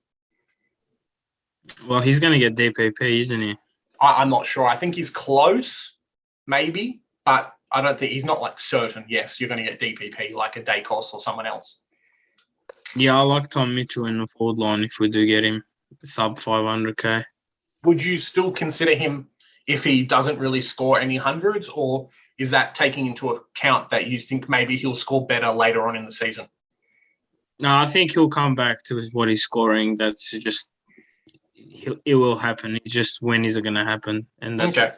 Well, he's going to get DPP, isn't he? I'm not sure. I think he's close, maybe, but I don't think he's not like certain. Yes, you're going to get DPP like a Dacos or someone else. Yeah, I like Tom Mitchell in the forward line if we do get him sub 500k. Would you still consider him if he doesn't really score any hundreds, or is that taking into account that you think maybe he'll score better later on in the season? No, I think he'll come back to what he's scoring. That's just it will happen. It's just when is it going to happen? And that's okay.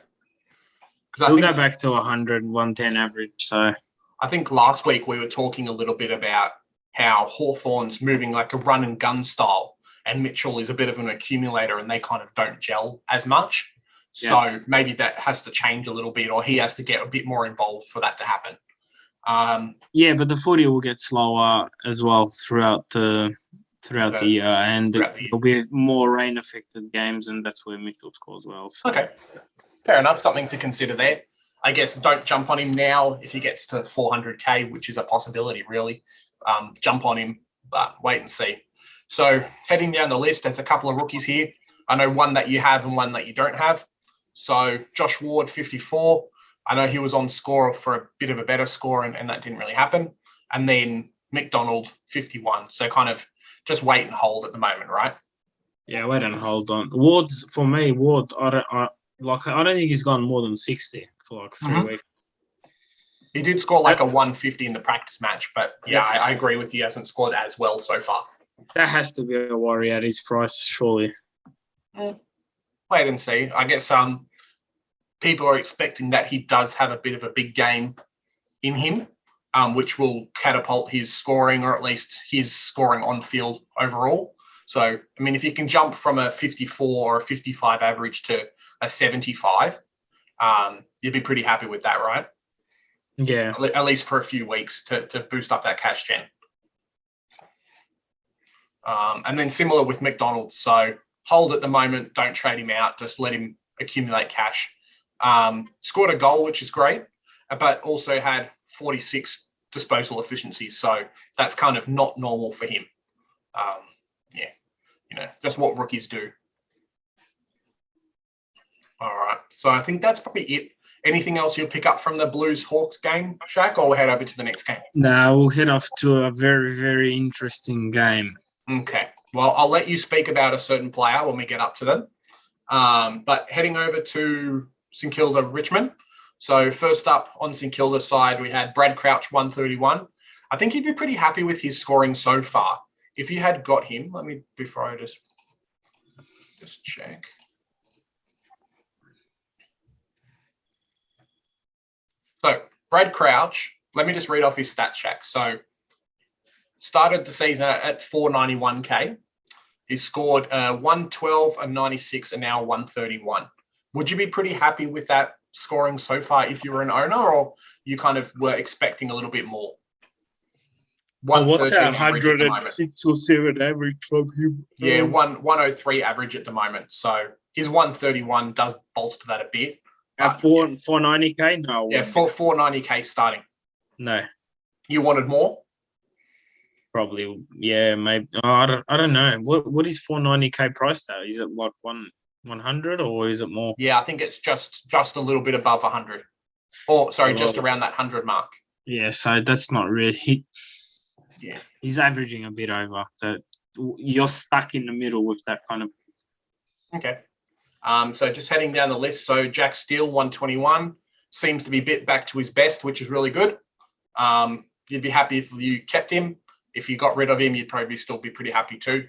He'll go back to 100, 110 average. So I think last week we were talking a little bit about how Hawthorn's moving like a run and gun style, and Mitchell is a bit of an accumulator, and they kind of don't gel as much. So maybe that has to change a little bit, or he has to get a bit more involved for that to happen. But the footy will get slower as well throughout the year, and there'll be more rain-affected games, and that's where Mitchell scores well. So. Okay, fair enough. Something to consider there. I guess don't jump on him now if he gets to 400k, which is a possibility, really. Jump on him, but wait and see. So heading down the list, there's a couple of rookies here. I know one that you have and one that you don't have. So Josh Ward, 54. I know he was on score for a bit of a better score, and that didn't really happen. And then Mcdonald, 51. So kind of just wait and hold at the moment, right? Yeah, wait and hold on. Ward's, for me, I don't think he's gone more than 60 for like 3 weeks. He did score like a 150 in the practice match, but I agree with you. He hasn't scored as well so far. That has to be a worry at his price, surely. Wait and see. I guess people are expecting that he does have a bit of a big game in him, which will catapult his scoring, or at least his scoring on field overall. So, I mean, if you can jump from a 54 or a 55 average to a 75, you'd be pretty happy with that, right? Yeah. At least for a few weeks to boost up that cash gen. And then similar with Mcdonald. So hold at the moment, don't trade him out, just let him accumulate cash. Scored a goal, which is great, but also had 46 disposal efficiencies. So that's kind of not normal for him. Just what rookies do. All right. So I think that's probably it. Anything else you'll pick up from the Blues-Hawks game, Shaq, or we'll head over to the next game? No, we'll head off to a very, very interesting game. Okay. Well, I'll let you speak about a certain player when we get up to them. But heading over to St Kilda, Richmond. So first up on St Kilda's side, we had Brad Crouch, 131. I think you'd be pretty happy with his scoring so far. If you had got him, before I just check. So Brad Crouch, let me just read off his stats, Shaq. So started the season at 491k. He scored 112, a 96, and now 131. Would you be pretty happy with that scoring so far if you were an owner, or you kind of were expecting a little bit more? What's that 106 or 7 average from him? Yeah, 103 average at the moment. So his 131 does bolster that a bit. At 490k? No. Yeah, 490k starting. No. You wanted more? Probably, yeah, maybe. Oh, I don't know. What is 490k price though? Is it like 100 or is it more? Yeah, I think it's just a little bit above 100. Or sorry, just around that 100 mark. Yeah, so that's not really. Yeah, he's averaging a bit over. So you're stuck in the middle with that kind of. Okay. So just heading down the list. So Jack Steele, 121, seems to be a bit back to his best, which is really good. You'd be happy if you kept him. if you got rid of him, you'd probably still be pretty happy too,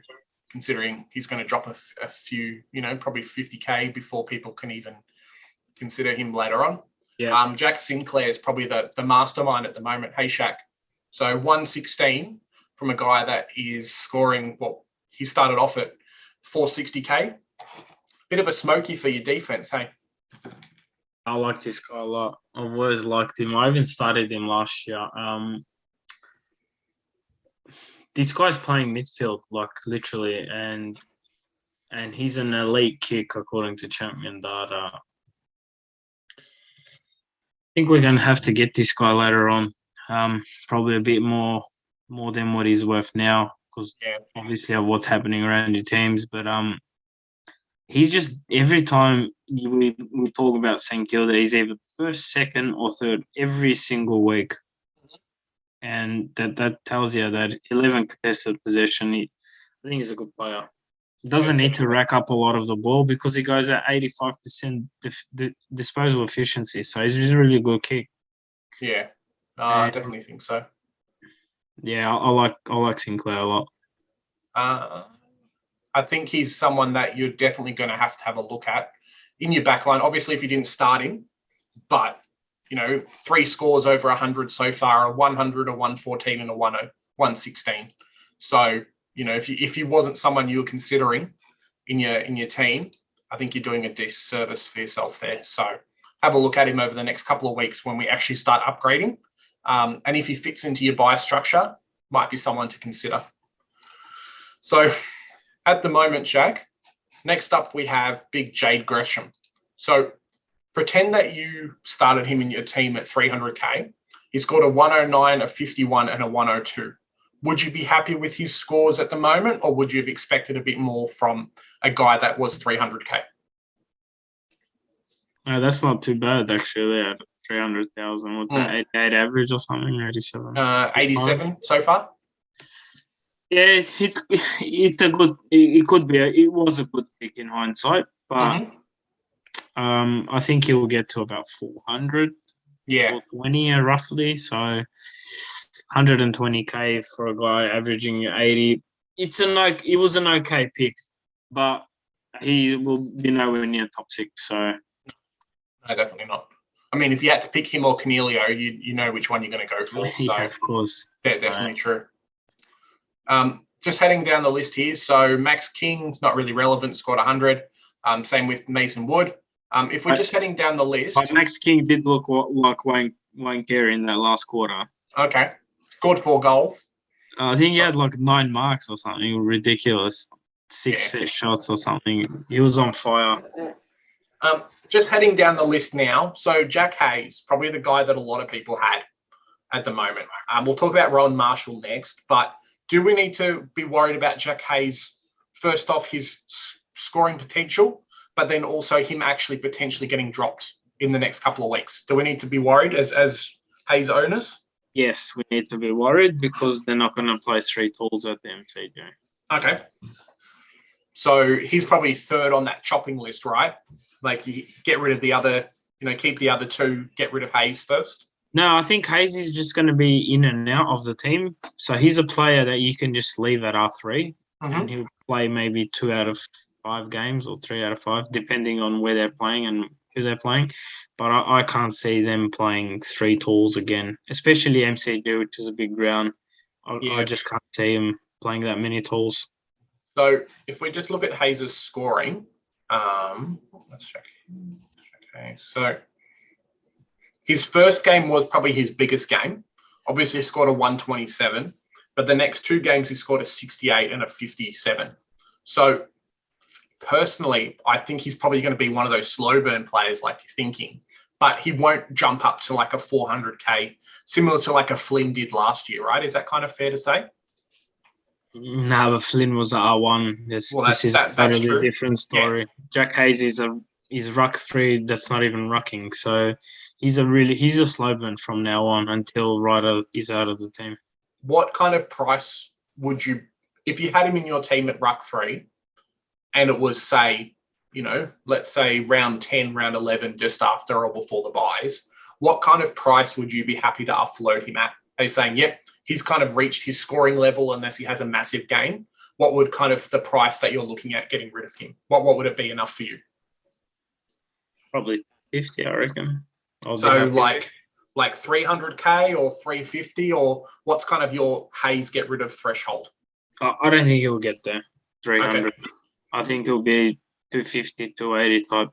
considering he's going to drop a few, probably 50K before people can even consider him later on. Yeah. Jack Sinclair is probably the mastermind at the moment. Hey, Shaq. So 116 from a guy that is scoring, he started off at 460K. Bit of a smoky for your defense, hey? I like this guy a lot. I've always liked him. I even started him last year. This guy's playing midfield, like literally, and he's an elite kick according to champion data. I think we're going to have to get this guy later on. Probably a bit more than what he's worth now, because obviously of what's happening around your teams. But he's just, every time we talk about St Kilda, he's either first, second, or third every single week. And that tells you that 11 contested possession, I think he's a good player. He doesn't need to rack up a lot of the ball because he goes at 85% disposal efficiency. So he's just a really good kick. Yeah, I definitely think so. Yeah, I like Sinclair a lot. I think he's someone that you're definitely going to have a look at in your backline. Obviously, if you didn't start him, but 3 scores over 100 so far, a 100, a 114, and a 116. So, if you wasn't someone you were considering in your team, I think you're doing a disservice for yourself there. So have a look at him over the next couple of weeks when we actually start upgrading. And if he fits into your buy structure, might be someone to consider. So at the moment, Shaq, next up we have Big Jade Gresham. So pretend that you started him in your team at 300K. He's got a 109, a 51, and a 102. Would you be happy with his scores at the moment, or would you have expected a bit more from a guy that was 300K? That's not too bad, actually, at 300,000. What's that, 88 average or something? 87? 87 so far. Yeah, it's a good. It could be. It was a good pick in hindsight, but I think he will get to about 400. Yeah, 20 roughly. So 120K for a guy averaging 80. It was an okay pick, but he will be nowhere near top 6. So no, definitely not. I mean, if you had to pick him or Cornelio, you know which one you're going to go for. So yeah, of course, they're definitely true. Just heading down the list here. So Max King, not really relevant, scored 100. Same with Mason Wood. If we're just heading down the list. But Max King did look like Wayne Carey in that last quarter. Okay. Scored 4 goals. I think he had like 9 marks or something ridiculous. 6 set shots or something. He was on fire. Just heading down the list now. So Jack Hayes, probably the guy that a lot of people had at the moment. We'll talk about Ron Marshall next, but do we need to be worried about Jack Hayes, first off, his scoring potential, but then also him actually potentially getting dropped in the next couple of weeks? Do we need to be worried as Hayes owners? Yes, we need to be worried because they're not going to play 3 tools at the MCG. Okay. So he's probably third on that chopping list, right? Like you get rid of the other, keep the other 2, get rid of Hayes first. No, I think Hayes is just going to be in and out of the team. So he's a player that you can just leave at R3 and he'll play maybe 2 out of 5 games or 3 out of 5, depending on where they're playing and who they're playing. But I can't see them playing 3 tools again, especially MCG, which is a big ground. I just can't see him playing that many tools. So if we just look at Hayes' scoring, let's check. Okay, so his first game was probably his biggest game. Obviously, he scored a 127, but the next 2 games he scored a 68 and a 57. So personally, I think he's probably going to be one of those slow burn players like you're thinking, but he won't jump up to like a 400K, similar to like a Flynn did last year, right? Is that kind of fair to say? No, but Flynn was at R1. This is a totally different story. Yeah. Jack Hayes is ruck 3 that's not even rucking. So he's a slow burn from now on until Ryder is out of the team. What kind of price would you, if you had him in your team at ruck 3 and it was, say, let's say round 10, round 11, just after or before the buys, what kind of price would you be happy to offload him at? Are you saying, yep, he's kind of reached his scoring level unless he has a massive game, what would kind of the price that you're looking at getting rid of him? What would it be enough for you? Probably 50, I reckon. So like 300K or 350, or what's kind of your Hayes get rid of threshold? I don't think he'll get there, 300. Okay. I think he'll be 250, 280 type.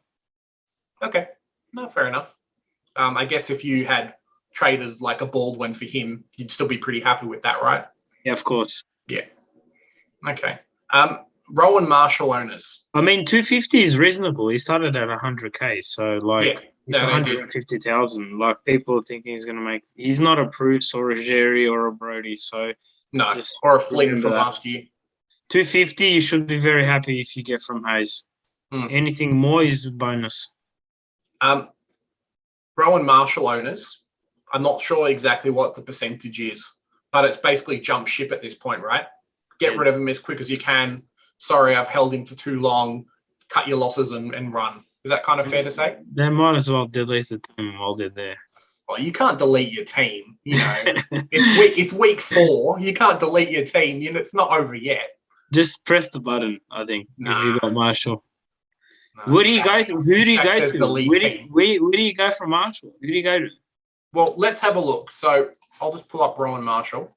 Okay. No, fair enough. I guess if you had traded like a Baldwin for him, you'd still be pretty happy with that, right? Yeah, of course. Yeah. Okay. Rowan Marshall owners. I mean, 250 is reasonable. He started at 100K, so it's 150,000. Like, people think he's going to make. He's not a Bruce or a Jerry or a Brody, so no, or a Flynn from last year. 250, you should be very happy if you get from Hayes. Anything more is a bonus. Rowan Marshall owners, I'm not sure exactly what the percentage is, but it's basically jump ship at this point, right? Get rid of him as quick as you can. Sorry, I've held him for too long. Cut your losses and run. Is that kind of fair to say? They might as well delete the team while they're there. Well, you can't delete your team. You know, it's week 4. You can't delete your team. You know, it's not over yet. Just press the button, I think, if you got Marshall. No, Where do you go to? Who do you go to? Where do you go from Marshall? Who do you go to? Well, let's have a look. So I'll just pull up Rowan Marshall.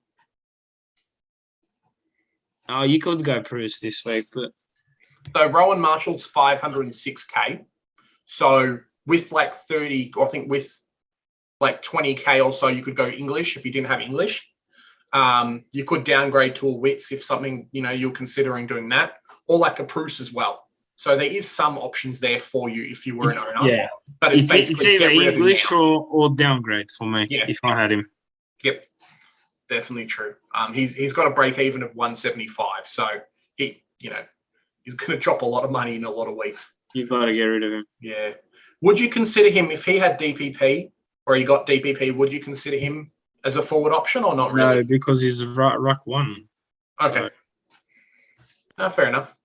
Oh, you could go Parish this week, but so Rowan Marshall's 506K. So with like 30, I think with like 20K or so, you could go English if you didn't have English. You could downgrade to a Wits if something, you know, you're considering doing that, or like a Bruce as well. So there is some options there for you if you were an owner. Yeah, but it's basically either English or downgrade for me if I had him. Yep, definitely true. He's got a break even of 175, so he's going to drop a lot of money in a lot of weeks. You've got to get rid of him. Yeah. Would you consider him if he had DPP or he got DPP? Would you consider him as a forward option or not really? No, because he's ruck one. Okay. So. No, fair enough.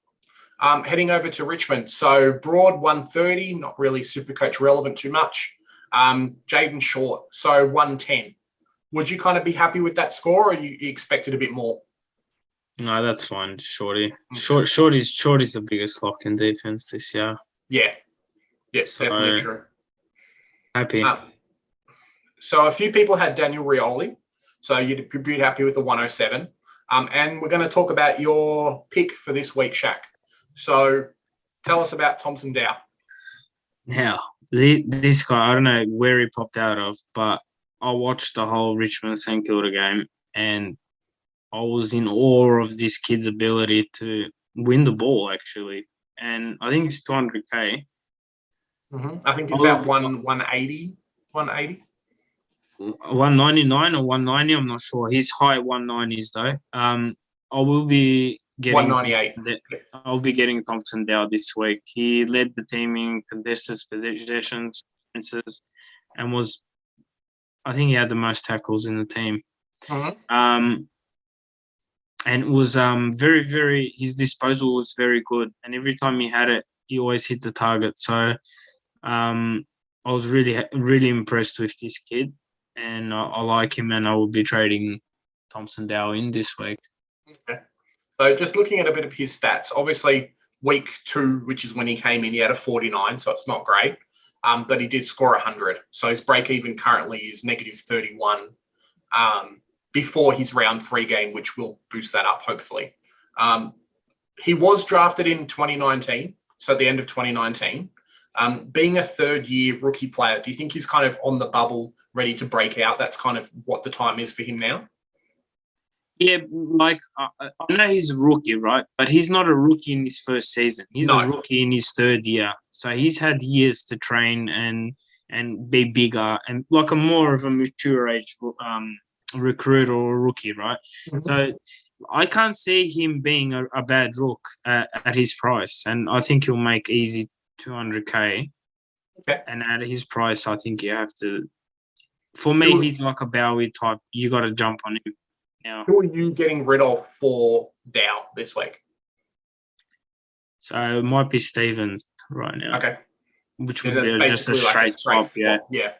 Heading over to Richmond. So Broad 130, not really Supercoach relevant too much. Jaden Short, so 110. Would you kind of be happy with that score, or you expected a bit more? No, that's fine. Shorty. Shorty's the biggest lock in defense this year. Yeah. Yes, so, definitely true. Happy. So a few people had Daniel Rioli, so you'd be happy with the 107. And we're going to talk about your pick for this week, Shaq. So tell us about Thompson Dow. Now, this guy, I don't know where he popped out of, but I watched the whole Richmond St Kilda game and I was in awe of this kid's ability to win the ball, actually. And I think it's 200K. Mm-hmm. I think it's about 180. 199 or 190, I'm not sure. He's high 190s though. I will be getting 198. I'll be getting Thompson Dow this week. He led the team in contested possessions and I think he had the most tackles in the team. Mm-hmm. And it was very, very, his disposal was very good. And every time he had it, he always hit the target. So I was really, really impressed with this kid. And I like him, and I will be trading Thompson Dow in this week. Okay. So just looking at a bit of his stats, obviously week 2, which is when he came in, he had a 49, so it's not great. But he did score 100. So his break even currently is negative 31 before his round 3 game, which will boost that up, hopefully. He was drafted in 2019, so at the end of 2019. Being a third-year rookie player, do you think he's kind of on the bubble, ready to break out? That's kind of what the time is for him now? Yeah, like I know he's a rookie, right? But he's not a rookie in his first season. He's a rookie in his 3rd year. So he's had years to train and be bigger and like a more of a mature age recruit or a rookie, right? Mm-hmm. So I can't see him being a bad rook at his price. And I think he'll make easy 200K. Okay. And at his price, I think you have to. For me, he's like a Bowie type. You got to jump on him now. Who are you getting rid of for Dow this week? So it might be Stevens right now. Okay. Which would be just a straight swap, yeah. Yeah.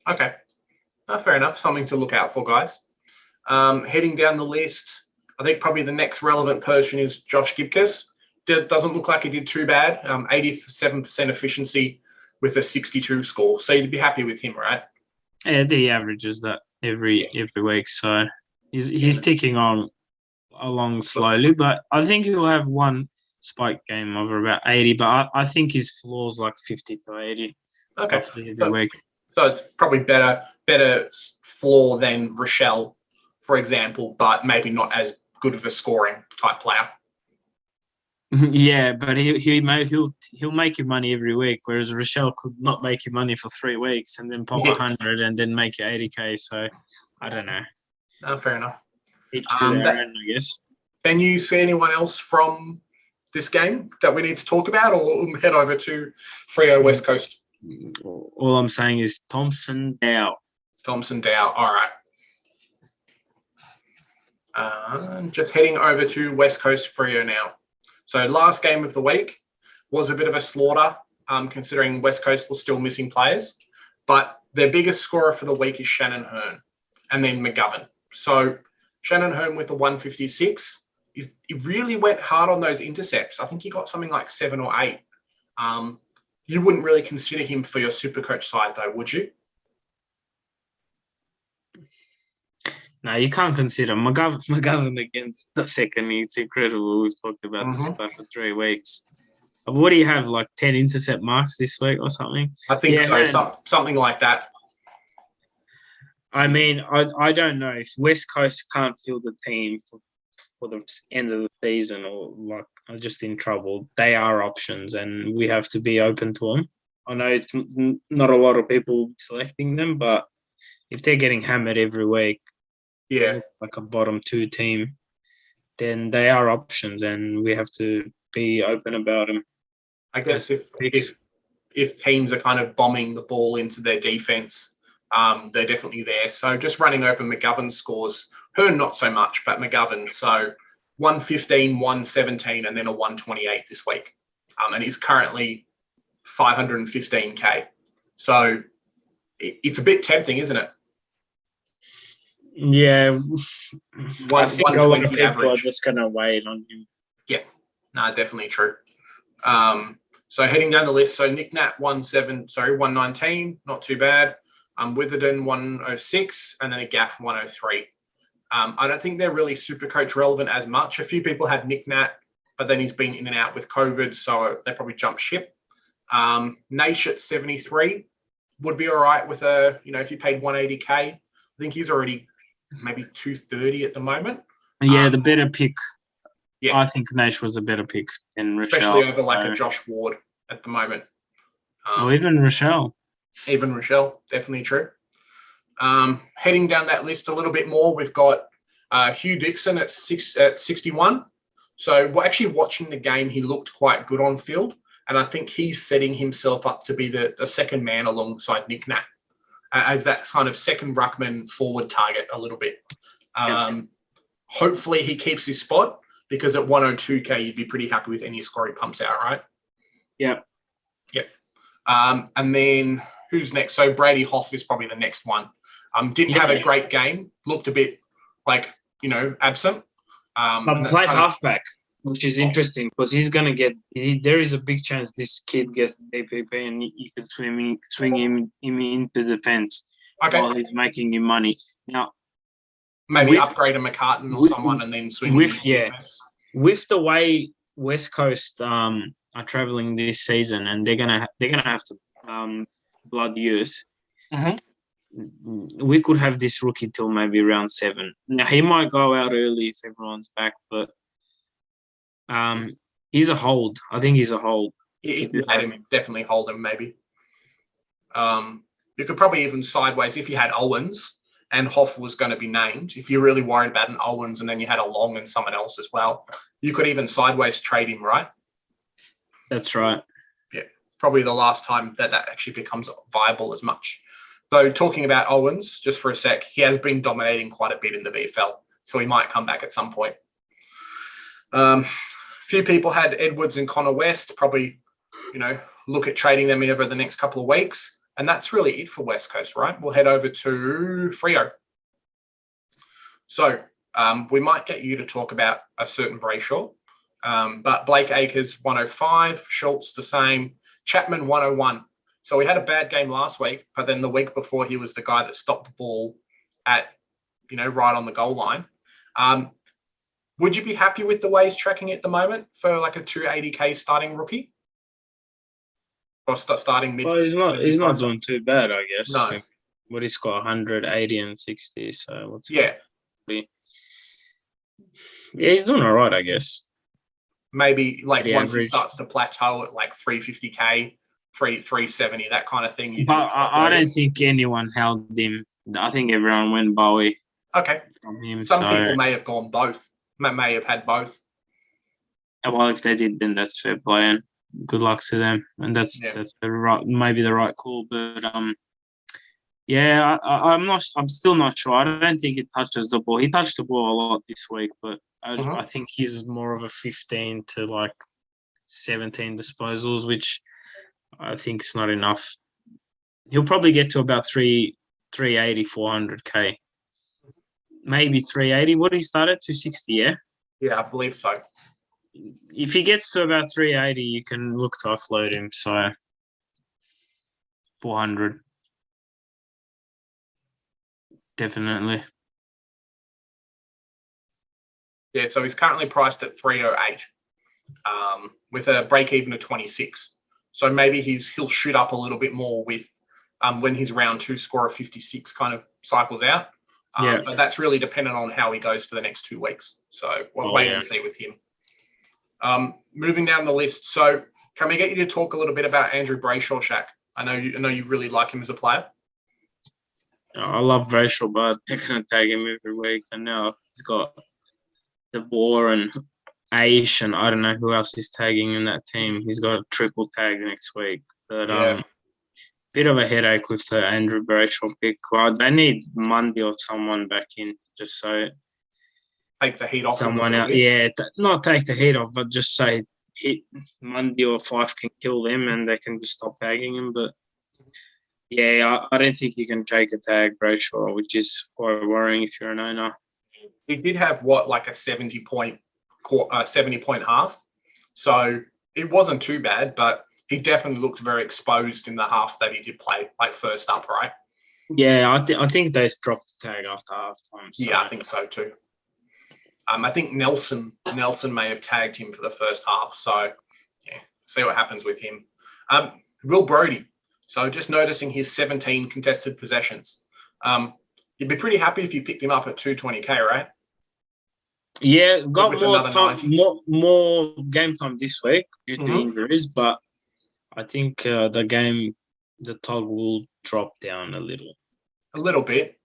Okay. Fair enough. Something to look out for, guys. Heading down the list, I think probably the next relevant person is Josh Gibkas. Doesn't look like he did too bad. 87% efficiency with a 62 score. So you'd be happy with him, right? Yeah, he averages that every week. So he's ticking on along slowly, but I think he'll have one spike game of about 80, but I think his floor's like 50 to 80 every week. So it's probably better floor than Rochelle, for example, but maybe not as good of a scoring type player. Yeah, but he'll make you money every week, whereas Rochelle could not make you money for 3 weeks and then pop 100 and then make you 80k. So I don't know. No, fair enough. Each to their own, I guess. Can you see anyone else from this game that we need to talk about, or we'll head over to Freo West Coast? All I'm saying is Thompson Dow. Thompson Dow. All right. Just heading over to West Coast Freo now. So last game of the week was a bit of a slaughter, considering West Coast was still missing players. But their biggest scorer for the week is Shannon Hearn, and then McGovern. So Shannon Hearn with the 156. He really went hard on those intercepts. I think he got something like 7 or 8. You wouldn't really consider him for your Supercoach side, though, would you? No, you can't consider McGovern against the second. It's incredible. We've talked about this guy for 3 weeks. What do you have, like 10 intercept marks this week or something? I think so, something like that. I mean, I don't know if West Coast can't field the team for the end of the season or like are just in trouble. They are options and we have to be open to them. I know it's not a lot of people selecting them, but if they're getting hammered every week, like a bottom 2 team, then they are options and we have to be open about them. I guess if teams are kind of bombing the ball into their defense, they're definitely there. So just running open McGovern's scores, Hearn not so much, but McGovern. So 115, 117, and then a 128 this week. And he's currently 515k. So it's a bit tempting, isn't it? Yeah, I think a lot of people average. are just going to wait on him. Yeah, no, definitely true. So heading down the list, so Nick Nat 119, not too bad. Witherden 106, and then a Gaff 103. I don't think they're really Supercoach relevant as much. A few people had Nick Nat, but then he's been in and out with COVID, so they probably jumped ship. Naish at 73 would be all right with if you paid 180k. I think he's already maybe 230 at the moment. Yeah, the better pick. Yeah, I think Naish was a better pick than Rochelle. Especially over like a Josh Ward at the moment. Or even Rochelle. Even Rochelle, definitely true. Heading down that list a little bit more, we've got Hugh Dixon at 61. So we're actually watching the game. He looked quite good on field, and I think he's setting himself up to be the second man alongside Nick Nat as that kind of second ruckman forward target a little bit. Hopefully he keeps his spot because at 102k you'd be pretty happy with any score he pumps out, right? Yep. And then who's next? So Brady Hoff is probably the next one. Didn't have a great game. Looked a bit absent. But played halfback, which is interesting because he's going to get. There is a big chance this kid gets the APP and you could swing him into defence while he's making you money. Now, maybe upgrade a Mccarten or someone and then swing him. With the way West Coast are travelling this season and they're gonna have to blood use. We could have this rookie till maybe round 7. Now he might go out early if everyone's back, but he's a hold. I think he's a hold. If you had him, definitely hold him. Maybe you could probably even sideways if you had Owens and Hoff was going to be named. If you're really worried about an Owens and then you had a Long and someone else as well, you could even sideways trade him, right? That's right. Yeah, probably the last time that actually becomes viable as much. So talking about Owens, just for a sec, he has been dominating quite a bit in the VFL, so he might come back at some point. Few people had Edwards and Connor West, probably, look at trading them over the next couple of weeks. And that's really it for West Coast, right? We'll head over to Freo. So we might get you to talk about a certain Brayshaw, but Blake Acres 105, Schultz the same, Chapman 101. So we had a bad game last week, but then the week before he was the guy that stopped the ball at, right on the goal line. Would you be happy with the way he's tracking at the moment for like a 280K starting rookie? Or starting mid? Well, he's not doing too bad, I guess. No. What he's got 180 and 60. So what's Yeah. Yeah, he's doing all right, I guess. Maybe like The once average. he starts to plateau at like 350K, 370, that kind of thing. But I don't think anyone held him. I think everyone went Bowie Okay. from him. Some people may have gone both. May have had both. Well, if they did, then that's fair play, and good luck to them. And that's maybe the right call. But I'm still not sure. I don't think he touches the ball. He touched the ball a lot this week, but I think he's more of a 15 to like 17 disposals, which I think is not enough. He'll probably get to about 380, 400K. Maybe 380. What did he start at? 260, yeah? Yeah, I believe so. If he gets to about 380, you can look to offload him. So 400. Definitely. Yeah, so he's currently priced at 308 with a break even of 26. So maybe he'll shoot up a little bit more with when his round 2 score of 56 kind of cycles out. But that's really dependent on how he goes for the next 2 weeks. So we'll wait and see with him. Moving down the list. So can we get you to talk a little bit about Andrew Brayshaw, Shaq? I know you really like him as a player. I love Brayshaw, but they're going to tag him every week. And now he's got the Boar and Aish, and I don't know who else he's tagging in that team. He's got a triple tag next week. But bit of a headache with the Andrew Brayshaw pick. Well, they need Mundy or someone back in just so take the heat off. Someone out, not take the heat off, but just say Mundy or Fife can kill them and they can just stop tagging him. But I don't think you can take a tag Brayshaw, which is quite worrying if you're an owner. He did have like a 70-point half, so it wasn't too bad, but he definitely looked very exposed in the half that he did play, like first up, right? Yeah, I think they dropped the tag after halftime. So. Yeah, I think so too. I think Nelson may have tagged him for the first half, so see what happens with him. Will Brody. So just noticing his 17 contested possessions. You'd be pretty happy if you picked him up at 220K, right? Yeah, got more game time this week due to injuries, but I think the tog will drop down a little. A little bit.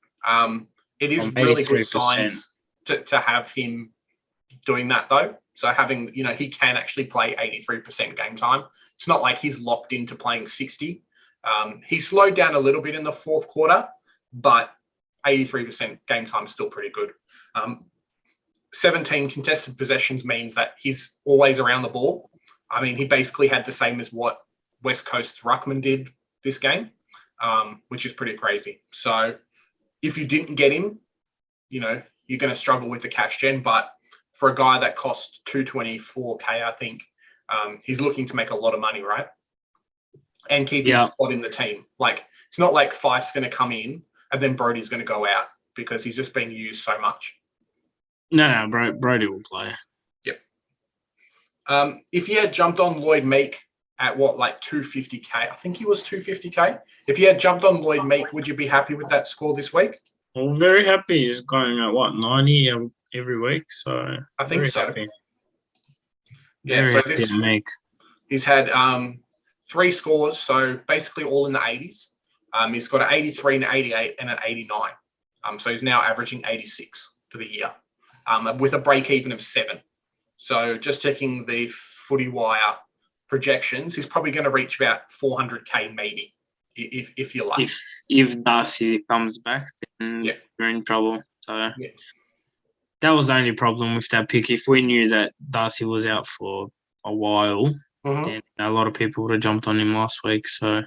It is really good signs to have him doing that, though. So having, he can actually play 83% game time. It's not like he's locked into playing 60. He slowed down a little bit in the fourth quarter, but 83% game time is still pretty good. 17 contested possessions means that he's always around the ball. I mean, he basically had the same as what West Coast's Ruckman did this game, which is pretty crazy. So if you didn't get him, you're going to struggle with the cash gen. But for a guy that costs 224K, I think he's looking to make a lot of money, right? And keep his spot in the team. Like, it's not like Fife's going to come in and then Brody's going to go out because he's just being used so much. No, Brody will play. Yep. If you had jumped on Lloyd Meek at 250K, I think he was 250K. If you had jumped on Lloyd Meek, would you be happy with that score this week? Well, very happy. He's going at 90 every week, so I think so. Happy. Yeah, so he's had 3 scores, so basically all in the 80s. He's got an 83, an 88, and an 89. So he's now averaging 86 for the year, with a break even of 7. So just checking the Footy Wire projections, he's probably going to reach about 400K maybe, if you're lucky. If Darcy comes back, then you're in trouble. So that was the only problem with that pick. If we knew that Darcy was out for a while, then a lot of people would have jumped on him last week. So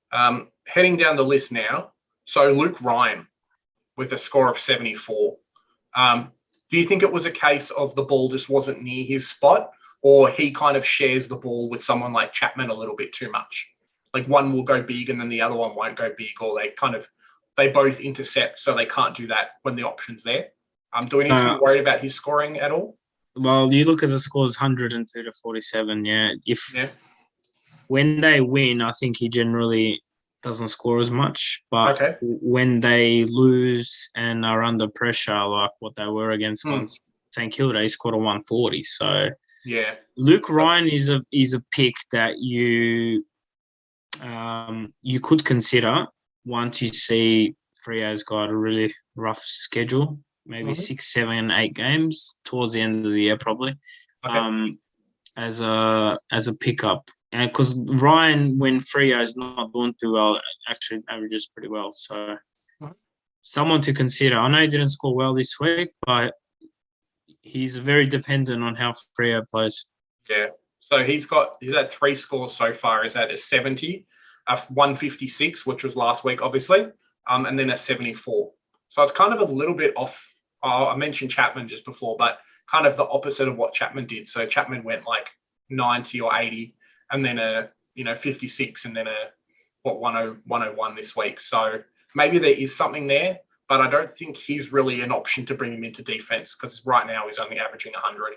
heading down the list now. So Luke Ryan. with a score of 74. Do you think it was a case of the ball just wasn't near his spot, or he kind of shares the ball with someone like Chapman a little bit too much? Like one will go big and then the other one won't go big, or they both intercept, so they can't do that when the option's there. Do we need to be worried about his scoring at all? Well, you look at the scores 102 to 47, When they win, I think he generally doesn't score as much. But when they lose and are under pressure, like what they were against St Kilda, he scored a 140. So Luke Ryan is a pick that you could consider once you see Freo's got a really rough schedule. Maybe 6, 7, 8 games towards the end of the year, probably, as a pickup. And because Ryan, when Freo's not doing too well, actually averages pretty well. So someone to consider. I know he didn't score well this week, but he's very dependent on how Freo plays. Yeah. So he's had 3 scores so far. He's had a 70, a 156, which was last week, obviously, and then a 74. So it's kind of a little bit off. I mentioned Chapman just before, but kind of the opposite of what Chapman did. So Chapman went like 90 or 80, and then a 56, and then a 101 this week. So maybe there is something there, but I don't think he's really an option to bring him into defense, because right now he's only averaging 100.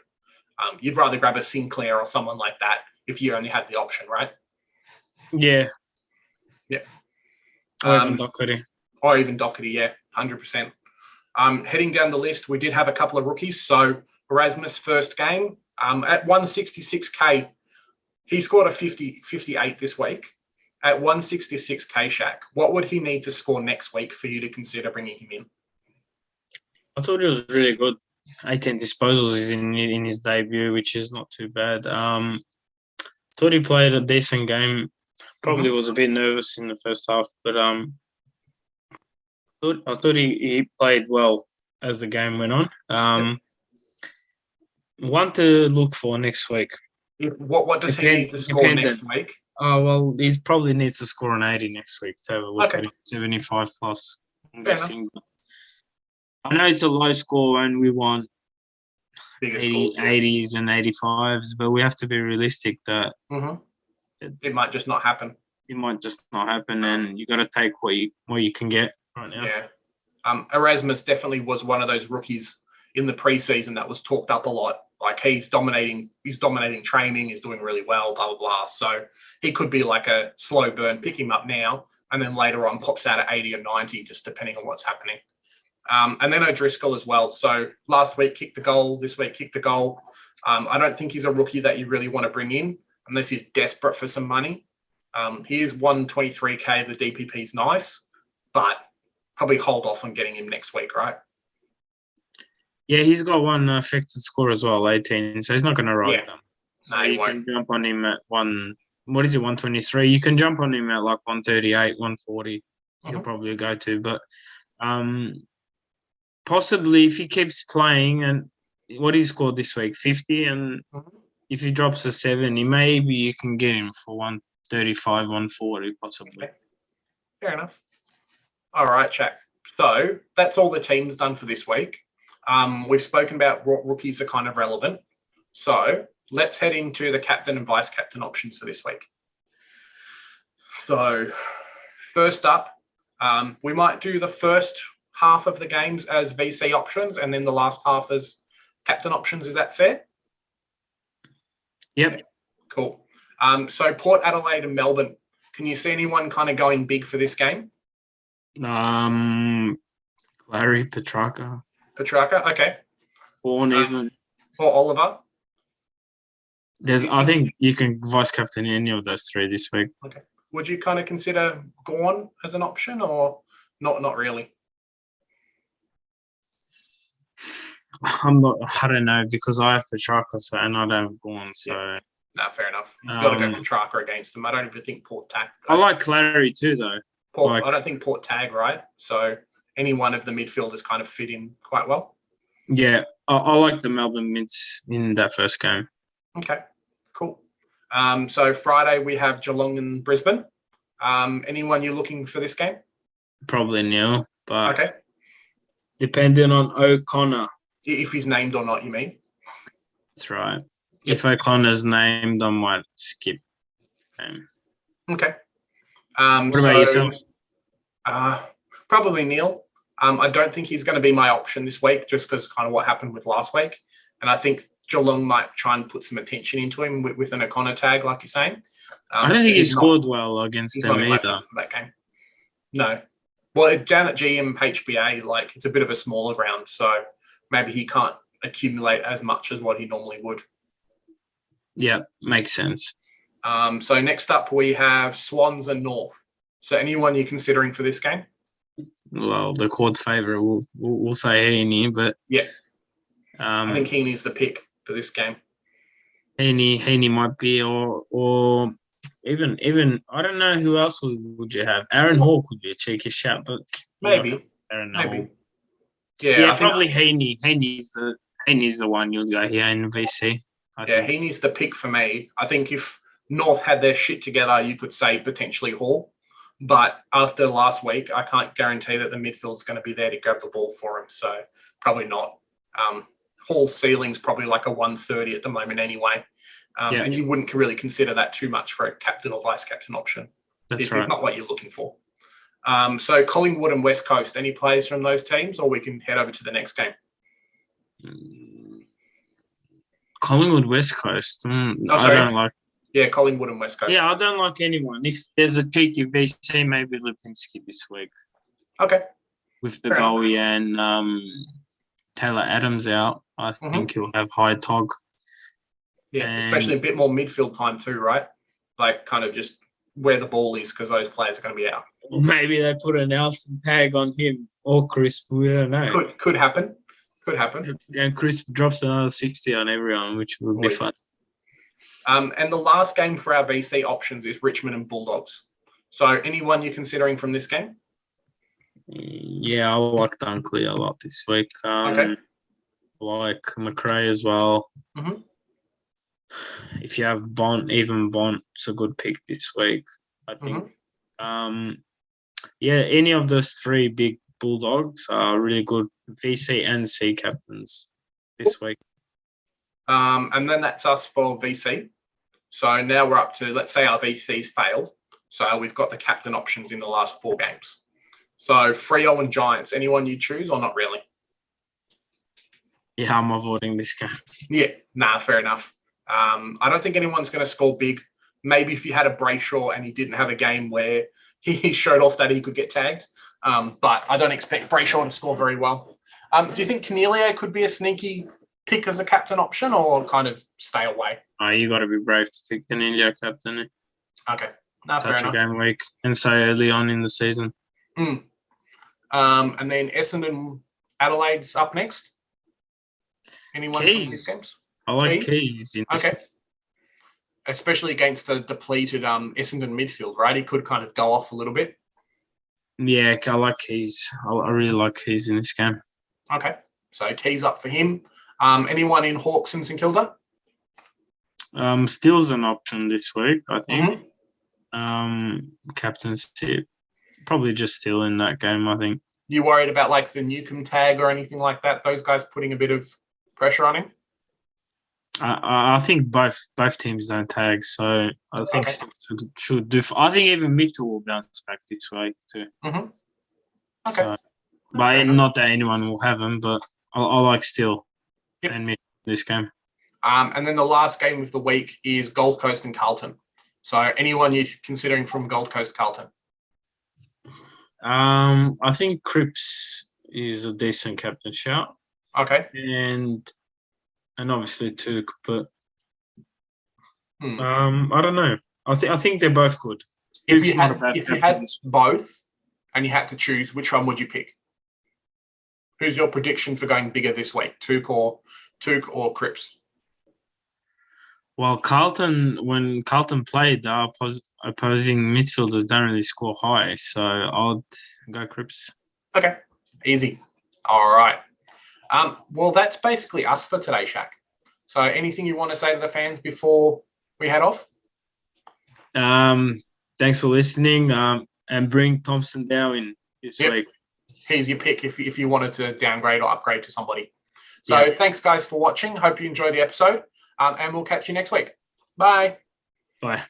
You'd rather grab a Sinclair or someone like that if you only had the option, right? Yeah. Yeah. Or even Doherty. Or even Doherty, yeah, 100%. Heading down the list, we did have a couple of rookies. So Erasmus' first game, at 166K, he scored a 58 this week. At 166K, Shaq, what would he need to score next week for you to consider bringing him in? I thought he was really good. 18 disposals in his debut, which is not too bad. Thought he played a decent game. Probably was a bit nervous in the first half, but I thought he played well as the game went on. One to look for next week. What does he need to score next week? Oh, well, he probably needs to score an 80 next week to have a look at it. 75 plus, I'm guessing. I know it's a low score and we want bigger 80s and 85s, but we have to be realistic that it might just not happen. It might just not happen, and you got to take what you can get right now. Yeah. Erasmus definitely was one of those rookies in the preseason that was talked up a lot. Like he's dominating training, he's doing really well, blah, blah, blah. So he could be like a slow burn, pick him up now, and then later on pops out at 80 or 90, just depending on what's happening. And then O'Driscoll as well. So last week kicked the goal, this week kicked the goal. I don't think he's a rookie that you really want to bring in unless you're desperate for some money. He is 123K, the DPP is nice, but probably hold off on getting him next week, right? Yeah, he's got one affected score as well, 18, so he's not going to ride them. So you can jump on him at 123? You can jump on him at like 138, 140. He'll probably go to, but possibly if he keeps playing, and what he scored this week, 50, and if he drops a 70, maybe you can get him for 135, 140 possibly. Okay. Fair enough. All right, Shaq. So that's all the teams done for this week. We've spoken about what rookies are kind of relevant. So let's head into the captain and vice captain options for this week. So first up, we might do the first half of the games as VC options and then the last half as captain options. Is that fair? Yep. Cool. So Port Adelaide and Melbourne, can you see anyone kind of going big for this game? Larry Petraka. Petraka, okay. Or even. Or Oliver. I think you can vice captain any of those three this week. Okay. Would you kind of consider Gawn as an option or not really? I don't know, because I have Petraka and I don't have Gawn, so. Yeah. No, fair enough. You've got to go Petraka against them. I don't even think Port tag. I like Clary too, though. I don't think Port tag, right? So any one of the midfielders kind of fit in quite well. Yeah, I like the Melbourne mids in that first game. Okay, cool. So Friday we have Geelong and Brisbane. Anyone you're looking for this game? Probably Neal, but okay. Depending on O'Connor. If he's named or not, you mean? That's right. Yep. If O'Connor's named, I might skip him. Okay. What about yourself? Probably Neal. I don't think he's going to be my option this week just because kind of what happened with last week. And I think Geelong might try and put some attention into him with an O'Connor tag, like you're saying. I don't think he scored well against them either. For that game. No. Well, down at GM HBA, like it's a bit of a smaller ground, so maybe he can't accumulate as much as what he normally would. Yeah, makes sense. So next up we have Swans and North. So anyone you're considering for this game? Well, the court favourite, we'll say Heaney, but yeah, I think Heaney's the pick for this game. Heaney might be, or even I don't know who else would you have. Aaron Hawke would be a cheeky shout, but maybe. Yeah, probably Heaney. Heaney's the one you'll go here in VC. I think. Heaney's the pick for me. I think if North had their shit together, you could say potentially Hall. But after last week, I can't guarantee that the midfield's going to be there to grab the ball for him. So probably not. Hall's ceiling's probably like a 130 at the moment anyway. And you wouldn't really consider that too much for a captain or vice captain option. That's right. It's not what you're looking for. So Collingwood and West Coast, any players from those teams, or we can head over to the next game? Collingwood, West Coast. I don't like. Yeah, Collingwood and West Coast. Yeah, I don't like anyone. If there's a cheeky VC, maybe Lipinski this week. Okay. With the goalie and Taylor Adams out, I think he'll have high tog. Yeah, especially a bit more midfield time too, right? Like kind of just where the ball is because those players are going to be out. Or maybe they put a Nelson tag on him or Crisp. We don't know. Could happen. Could happen. And Crisp drops another 60 on everyone, which would be fun. And the last game for our VC options is Richmond and Bulldogs. So anyone you're considering from this game? Yeah, I like Dunkley a lot this week. Okay. Like McRae as well. Mm-hmm. If you have Bont, even Bont's a good pick this week, I think. Any of those three big Bulldogs are really good VC and C captains this week. And then that's us for VC. So now we're up to, let's say our VC's failed. So we've got the captain options in the last 4 games. So Freo and Giants, anyone you choose or not really? Yeah, I'm avoiding this game. Yeah, fair enough. I don't think anyone's going to score big. Maybe if you had a Brayshaw and he didn't have a game where he showed off that he could get tagged. But I don't expect Brayshaw to score very well. Do you think Cornelio could be a sneaky pick as a captain option or kind of stay away? You got to be brave to pick Cornelio captain. Okay. No, fair enough. Game week and so early on in the season. And then Essendon Adelaide's up next. Anyone from these games? I like Keys. Okay. Especially against the depleted Essendon midfield, right? He could kind of go off a little bit. Yeah, I like Keys. I really like Keys in this game. Okay. So Keys up for him. Anyone in Hawks and St Kilda? Steele's an option this week, I think. Captain Steele. Probably just Steele in that game, I think. You worried about like the Newcomb tag or anything like that? Those guys putting a bit of pressure on him? I think both teams don't tag, so I think should do. I think even Mitchell will bounce back this week too. Okay. So, but not that anyone will have him, but I like Steele and Mitchell in this game. And then the last game of the week is Gold Coast and Carlton. So anyone you're considering from Gold Coast, Carlton? I think Cripps is a decent captain shout. Okay. And obviously Took, but I don't know. I think they're both good. If you had both and you had to choose, which one would you pick? Who's your prediction for going bigger this week? Took or Cripps? Well, when Carlton played, the opposing midfielders don't really score high, so I'll go Cripps. Okay, easy. All right. Well, that's basically us for today, Shaq. So anything you want to say to the fans before we head off? Thanks for listening and bring Thompson Dow in this week. here's your pick if you wanted to downgrade or upgrade to somebody. So thanks, guys, for watching. Hope you enjoyed the episode, and we'll catch you next week. Bye. Bye.